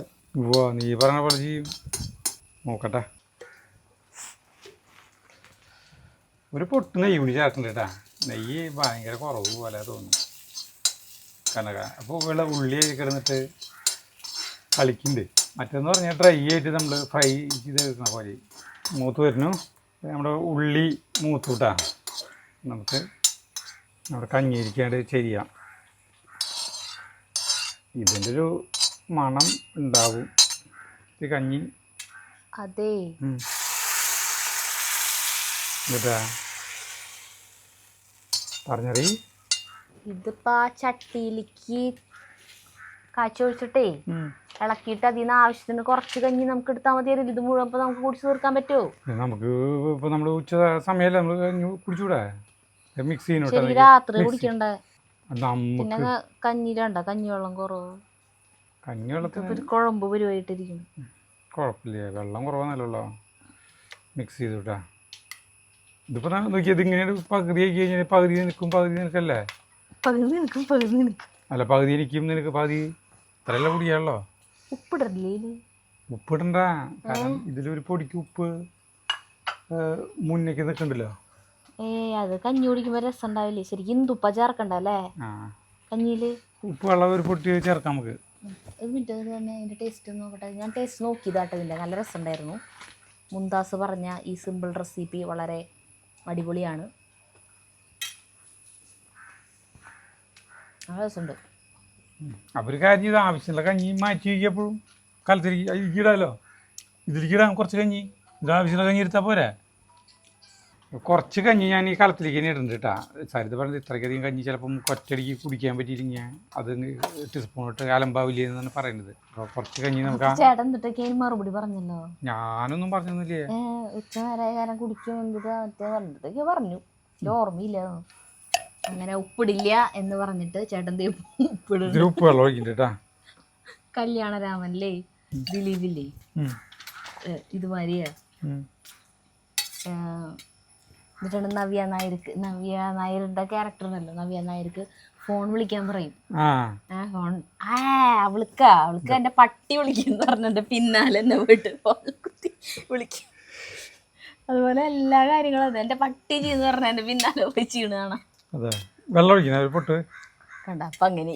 [SPEAKER 1] നീ പറഞ്ഞ പോലെ ചെയ്യും. നോക്കട്ടെ, ഒരു പൊട്ട് നെയ്യ് കൂടി ചേർക്കണ്ട കേട്ടാ. നെയ്യ് ഭയങ്കര കുറവ് പോലെ തോന്നും കനക. അപ്പോൾ ഉള്ളി കിടന്നിട്ട് കളിക്കുന്നുണ്ട്. മറ്റെന്ന് പറഞ്ഞാൽ ഡ്രൈ ആയിട്ട് നമ്മൾ ഫ്രൈ ചെയ്ത് വെക്കണ പോലെ മൂത്ത് വരുന്നു. നമ്മുടെ ഉള്ളി മൂത്ത് കൂട്ടാ നമുക്ക് നമ്മുടെ കഞ്ഞിരിക്കാണ്ട് ചെയ്യാം. ഇതിൻ്റെ ഒരു മണം ഉണ്ടാവും ഇത് കഞ്ഞി.
[SPEAKER 2] അതെ
[SPEAKER 1] കേട്ടാ പറഞ്ഞറി.
[SPEAKER 2] ഇതിപ്പോ ആ ചട്ടിയിലേക്ക് കാച്ചൊഴിച്ചിട്ടേ ഇളക്കിയിട്ട് അതിന് ആവശ്യത്തിന് കുറച്ച് കഞ്ഞി നമുക്ക് എടുത്താൽ മതിയായിരുന്നു. ഇത് മുഴുവൻ ഇപ്പൊ നമുക്ക് കുടിച്ചു തീർക്കാൻ പറ്റുമോ?
[SPEAKER 1] നമുക്ക് ഇപ്പൊ നമ്മൾ ഉച്ച സമയമല്ലേ നമ്മൾ കുടിച്ചൂടെ? മിക്സ് ചെയ്യുന്നു.
[SPEAKER 2] ശരി, രാത്രി കുടിക്കണ്ടേ? പിന്നെ കഞ്ഞിയിലുണ്ട കഞ്ഞിവെള്ളം കുറവ്.
[SPEAKER 1] കഞ്ഞിവെള്ളത്തിന്
[SPEAKER 2] കുഴമ്പ് പരിവായിട്ടിരിക്കും.
[SPEAKER 1] കുഴപ്പമില്ല, വെള്ളം കുറവാന്നല്ലോ. മിക്സ് ചെയ്തുട്ടാ. ഇതിപ്പോ നോക്കിയത് ഇങ്ങനെ പകുതി ആക്കി കഴിഞ്ഞാൽ പകുതി നിൽക്കും പകുതി നിനക്കല്ലേ?
[SPEAKER 2] പകുതി നിൽക്കും പകുതി നിൽക്കും.
[SPEAKER 1] അല്ല പകുതി എനിക്കും നിനക്ക് പകുതി ഇത്രയല്ല കുടിയാണല്ലോ.
[SPEAKER 2] ഉപ്പിടല്ലേ?
[SPEAKER 1] ഉപ്പിടണ്ട, കാരണം ഇതിലൊരു പൊടിക്ക് ഉപ്പ് മുന്നേക്ക് നിൽക്കണ്ടല്ലോ.
[SPEAKER 2] അത് കഞ്ഞി കുടിക്കുമ്പോ രസം ഉണ്ടാവില്ലേ? ശരിക്കും ഇന്തുപ്പ ചേർക്കണ്ടല്ലേ കഞ്ഞിയില്?
[SPEAKER 1] ഉപ്പ് വെള്ളം ഒരു പൊട്ടി ചേർക്കാം നമുക്ക്.
[SPEAKER 2] എന്നിട്ട് തന്നെ അതിന്റെ ടേസ്റ്റ് നോക്കട്ടെ. ഞാൻ ടേസ്റ്റ് നോക്കിയതാട്ടോ ഇതിന്റെ. നല്ല രസം ഉണ്ടായിരുന്നു. മുംതാസ് പറഞ്ഞ ഈ സിമ്പിൾ റെസിപ്പി വളരെ അടിപൊളിയാണ്. നല്ല രസമുണ്ട്.
[SPEAKER 1] അപ്പോൾ ഒരു കാര്യം ചെയ്ത് ആവശ്യമുള്ള കഞ്ഞി മാറ്റി വയ്ക്കപ്പോഴും കാലത്തിരിക്കും ഇടാമല്ലോ. ഇതിലേക്ക് ഇടാം കുറച്ച് കഞ്ഞി. ഇത് ആവശ്യമുള്ള കഞ്ഞി എടുത്താൽ പോരെ? കുറച്ച് കഞ്ഞി ഞാൻ ഈ കാലത്തിലേക്ക് തന്നെ ഇടുന്നുണ്ട് കേട്ടാ. സരിത പറഞ്ഞത് ഇത്രയ്ക്കധികം കഞ്ഞി ചിലപ്പം ഒറ്റയടിക്ക് കുടിക്കാൻ പറ്റിയില്ലെങ്കിൽ അത് ടീസ്പൂൺ ഇട്ട് അലമ്പാവില്ല എന്നാണ് പറയുന്നത്. അപ്പോൾ കുറച്ച് കഞ്ഞി നമുക്ക്.
[SPEAKER 2] മറുപടി പറഞ്ഞല്ലോ.
[SPEAKER 1] ഞാനൊന്നും പറഞ്ഞൊന്നുമില്ലേ.
[SPEAKER 2] ഉച്ച നേരമായ കാലം കുടിക്കും എന്തിട്ട് മറ്റേ പറഞ്ഞിട്ടൊക്കെ പറഞ്ഞു. ഓർമ്മയില്ല. അങ്ങനെ ഉപ്പിടില്ല എന്ന് പറഞ്ഞിട്ട് ചേട്ടൻ ഉപ്പിടും.
[SPEAKER 1] ഉപ്പ് വെള്ളം ഒഴിക്കുന്നുണ്ട് കേട്ടാ.
[SPEAKER 2] കല്യാണരാമനില്ലേ ദിലീപില്ലേ ഇതുമാതിരിയാ. എന്നിട്ടാണ് നവ്യ നായരുടെ ക്യാരക്ടർ ഉണ്ടല്ലോ, നവ്യ നായർക്ക് ഫോൺ വിളിക്കാൻ പറയും. ഫോൺ അവൾക്ക് എന്റെ പട്ടി വിളിക്കുന്ന പറഞ്ഞിട്ട് പിന്നാലെ എന്നെ പോയിട്ട് ഫോൺ കുത്തി വിളിക്കും. അതുപോലെ എല്ലാ കാര്യങ്ങളും അതെ. എന്റെ പട്ടി ചെയ്യുന്ന പറഞ്ഞ എന്റെ പിന്നാലെ പോയി ചീണ് കാണാം.
[SPEAKER 1] വെള്ളം ഒഴിക്കുന്ന പൊട്ട്
[SPEAKER 2] കണ്ട. അപ്പൊ അങ്ങനെ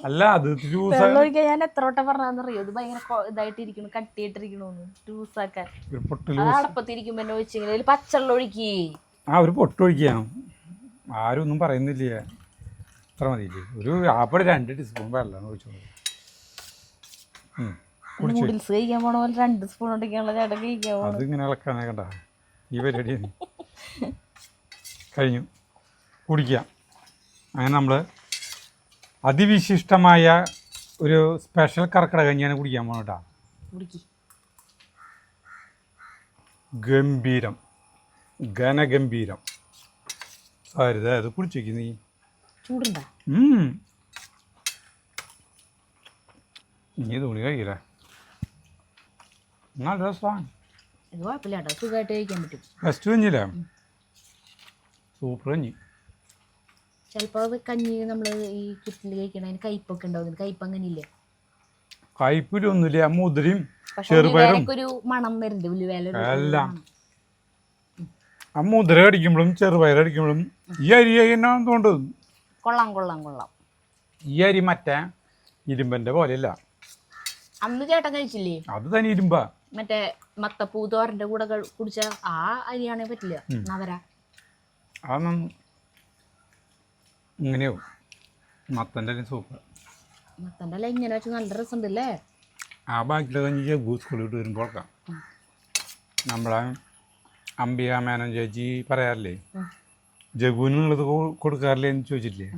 [SPEAKER 1] അല്ല അത് ജ്യൂസ്
[SPEAKER 2] വെള്ളം ഒഴിക്കാൻ ഞാൻ എത്ര വട്ടം പറഞ്ഞറിയോ ഇത് ഭയങ്കര ഇതായിട്ടിരിക്കണു കട്ടിയിട്ടിരിക്കണോന്ന് ജ്യൂസാക്കാൻ.
[SPEAKER 1] ഒരു പൊട്ട്
[SPEAKER 2] അത് അടപ്പത്തിരിക്കുമ്പോ എന്നെ ഒഴിച്ചെങ്കിൽ അതിൽ പച്ചവെള്ളം ഒഴിക്കേ.
[SPEAKER 1] ഒരു പൊട്ടൊഴിക്കാം. ആരും ഒന്നും പറയുന്നില്ല. അത്ര മതിയില്ലേ? ഒരു ആപ്പിടെ 2 ടീസ്പൂൺ വെള്ളം ഒഴിച്ചോളൂ.
[SPEAKER 2] നൂഡിൽസ് കഴിക്കാൻ പോണ പോലെ 2 സ്പൂൺ ഒട്ടിക്കാനുള്ള ചേട്ടൻ കഴിക്കാൻ പോണത്.
[SPEAKER 1] അതിങ്ങനെ ഇളക്കാനേ കണ്ട ഈ പരിപാടി കഴിഞ്ഞു. കുടിക്കാം. അങ്ങനെ നമ്മൾ അതിവിശിഷ്ടമായ ഒരു സ്പെഷ്യൽ കർക്കിടക കഞ്ഞിയാണ് കുടിക്കാൻ പോകണം കേട്ടോ. ഗംഭീരം, ഘനഗംഭീരം. സാരിത അത് കുടിച്ചേക്ക് നീ.
[SPEAKER 2] ചൂടുണ്ട
[SPEAKER 1] നീ തുണി കഴിക്കില്ലേ? നല്ല രസമാണ്.
[SPEAKER 2] ഇത് കുഴപ്പമില്ല കേട്ടോ, സുഖമായിട്ട് കഴിക്കാൻ പറ്റും.
[SPEAKER 1] ബെസ്റ്റ് കഞ്ഞില്ലേ? സൂപ്പർ കഞ്ഞി.
[SPEAKER 2] ചിലപ്പോൾ കഞ്ഞി നമ്മൾ ഈ കിറ്റിൽ കഴിക്കണതിന് കയ്പൊക്കെ ഉണ്ടാവും. കയ്പ് അങ്ങനെ ഇല്ല.
[SPEAKER 1] കയ്പിലൊന്നുമില്ല. മുതിരയും ചെറുപയറും
[SPEAKER 2] ഒരു മണം വരുന്നുണ്ട്.
[SPEAKER 1] എല്ലാം ആ മുതിര അടിക്കുമ്പോഴും ചെറുപയർ അടിക്കുമ്പോഴും ഈ അരി എന്നാത്തോണ്ട്
[SPEAKER 2] കൊള്ളാം കൊള്ളാം കൊള്ളാം.
[SPEAKER 1] ഈ അരി മറ്റേ ഇരുമ്പന്റെ പോലെയല്ല.
[SPEAKER 2] അന്ന് ചേട്ടൻ കഴിച്ചില്ലേ?
[SPEAKER 1] അത് തന്നെ ഇരുമ്പാ.
[SPEAKER 2] മറ്റേ മത്തപ്പൂ തോരന്റെ കൂടെ കുടിച്ച ആ അരിയാണേ പറ്റില്ല. നവര
[SPEAKER 1] അതൊന്നും ഇങ്ങനെയാവും. മത്തൻ്റെ സൂപ്പർ.
[SPEAKER 2] മത്തൻ്റെ അല്ല ഇങ്ങനെ വെച്ചാൽ നല്ല രസമുണ്ടല്ലേ.
[SPEAKER 1] ആ ബാക്കിലെ കഞ്ഞി സ്കൂളിൽ വിട്ട് വരുമ്പോഴേക്കാം നമ്മളെ അംബിക മേനോൻ ചേച്ചി പറയാറില്ലേ ജഗുവിന് നിങ്ങളത് കൊടുക്കാറില്ലേ എന്ന് ചോദിച്ചിട്ടില്ലേ?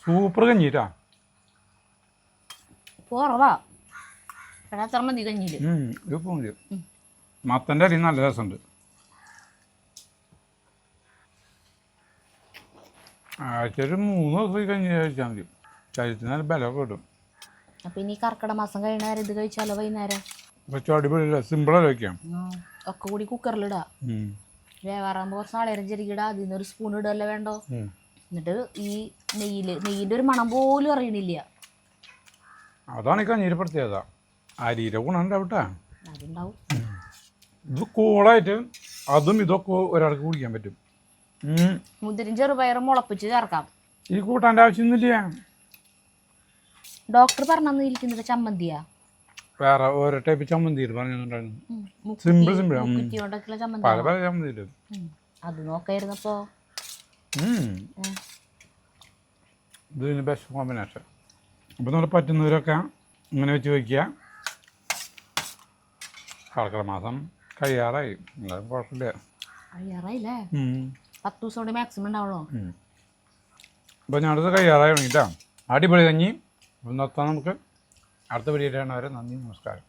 [SPEAKER 1] സൂപ്പർ കഞ്ഞിട്ടാ.
[SPEAKER 2] പോറവാ അത്ര മതി കഞ്ഞില്.
[SPEAKER 1] മത്തൻ്റെ അരി നല്ല രസമുണ്ട്. ആഴ്ചയിൽ 3 ദിവസം കഞ്ഞി കഴിച്ചാൽ മതി. ശരീരത്തിന് നല്ല ബലമൊക്കെ കിട്ടും.
[SPEAKER 2] അപ്പം ഇനി കർക്കിടക മാസം കഴിയുന്നവരെ ഇത് കഴിച്ചാലോ വൈകുന്നേരം?
[SPEAKER 1] പക്ഷെ അടിപൊളിയില്ല, സിമ്പിളായി വയ്ക്കാം.
[SPEAKER 2] ഒക്കെ കൂടി കുക്കറിലിടാ. വേവാറാകുമ്പോൾ കുറച്ച് നാളേരം ചെറുകിടാ. അതിൽ നിന്ന് ഒരു സ്പൂൺ ഇടല്ലേ വേണ്ടോ? എന്നിട്ട് ഈ നെയ്യിൻ്റെ ഒരു മണം പോലും അറിയണില്ല.
[SPEAKER 1] അതാണ് ഈ കഞ്ഞീര് പ്രത്യേകത. അരിയുടെ ഗുണമുണ്ടാവട്ടെ.
[SPEAKER 2] അതുണ്ടാവും.
[SPEAKER 1] ഇത് കൂളായിട്ട് അതും ഇതൊക്കെ ഒരാൾക്ക് കുടിക്കാൻ പറ്റും.
[SPEAKER 2] മുതിരും ചെറുപയറും മുളപ്പിച്ച് ചേർക്കാം.
[SPEAKER 1] ഈ കൂട്ടാൻ്റെ ആവശ്യമൊന്നുമില്ല.
[SPEAKER 2] ഡോക്ടർ പറഞ്ഞിരിക്കുന്നത് ചമ്മന്തിയാ.
[SPEAKER 1] വേറെ ഓരോ ടൈപ്പ് ചമ്മന്തി പറഞ്ഞിട്ടുണ്ടായിരുന്നു. സിമ്പിൾ സിമ്പിൾ പല പല ചമ്മന്തി.
[SPEAKER 2] അത് നോക്കായിരുന്നപ്പോ
[SPEAKER 1] ഇതിന് ബെസ്റ്റ് കോമ്പിനേഷൻ. അപ്പോൾ നമ്മൾ പറ്റുന്നവരൊക്കെ ഇങ്ങനെ വെച്ച് വയ്ക്കുക. കർക്കിടക മാസം കഴിയാറായി. എല്ലാവരും കുഴപ്പമില്ല.
[SPEAKER 2] കഴിയാറായില്ലേ? 10 ദിവസം കൊണ്ട് മാക്സിമം ഉണ്ടാവുള്ളൂ.
[SPEAKER 1] അപ്പോൾ ഞാനത് കഴിയാറായി തുടങ്ങിയിട്ടാ. അടിപൊളി കഞ്ഞി. നിർത്താൻ നമുക്ക് അടുത്ത വീഡിയോയിലാണ്. വരെ നന്ദി, നമസ്കാരം.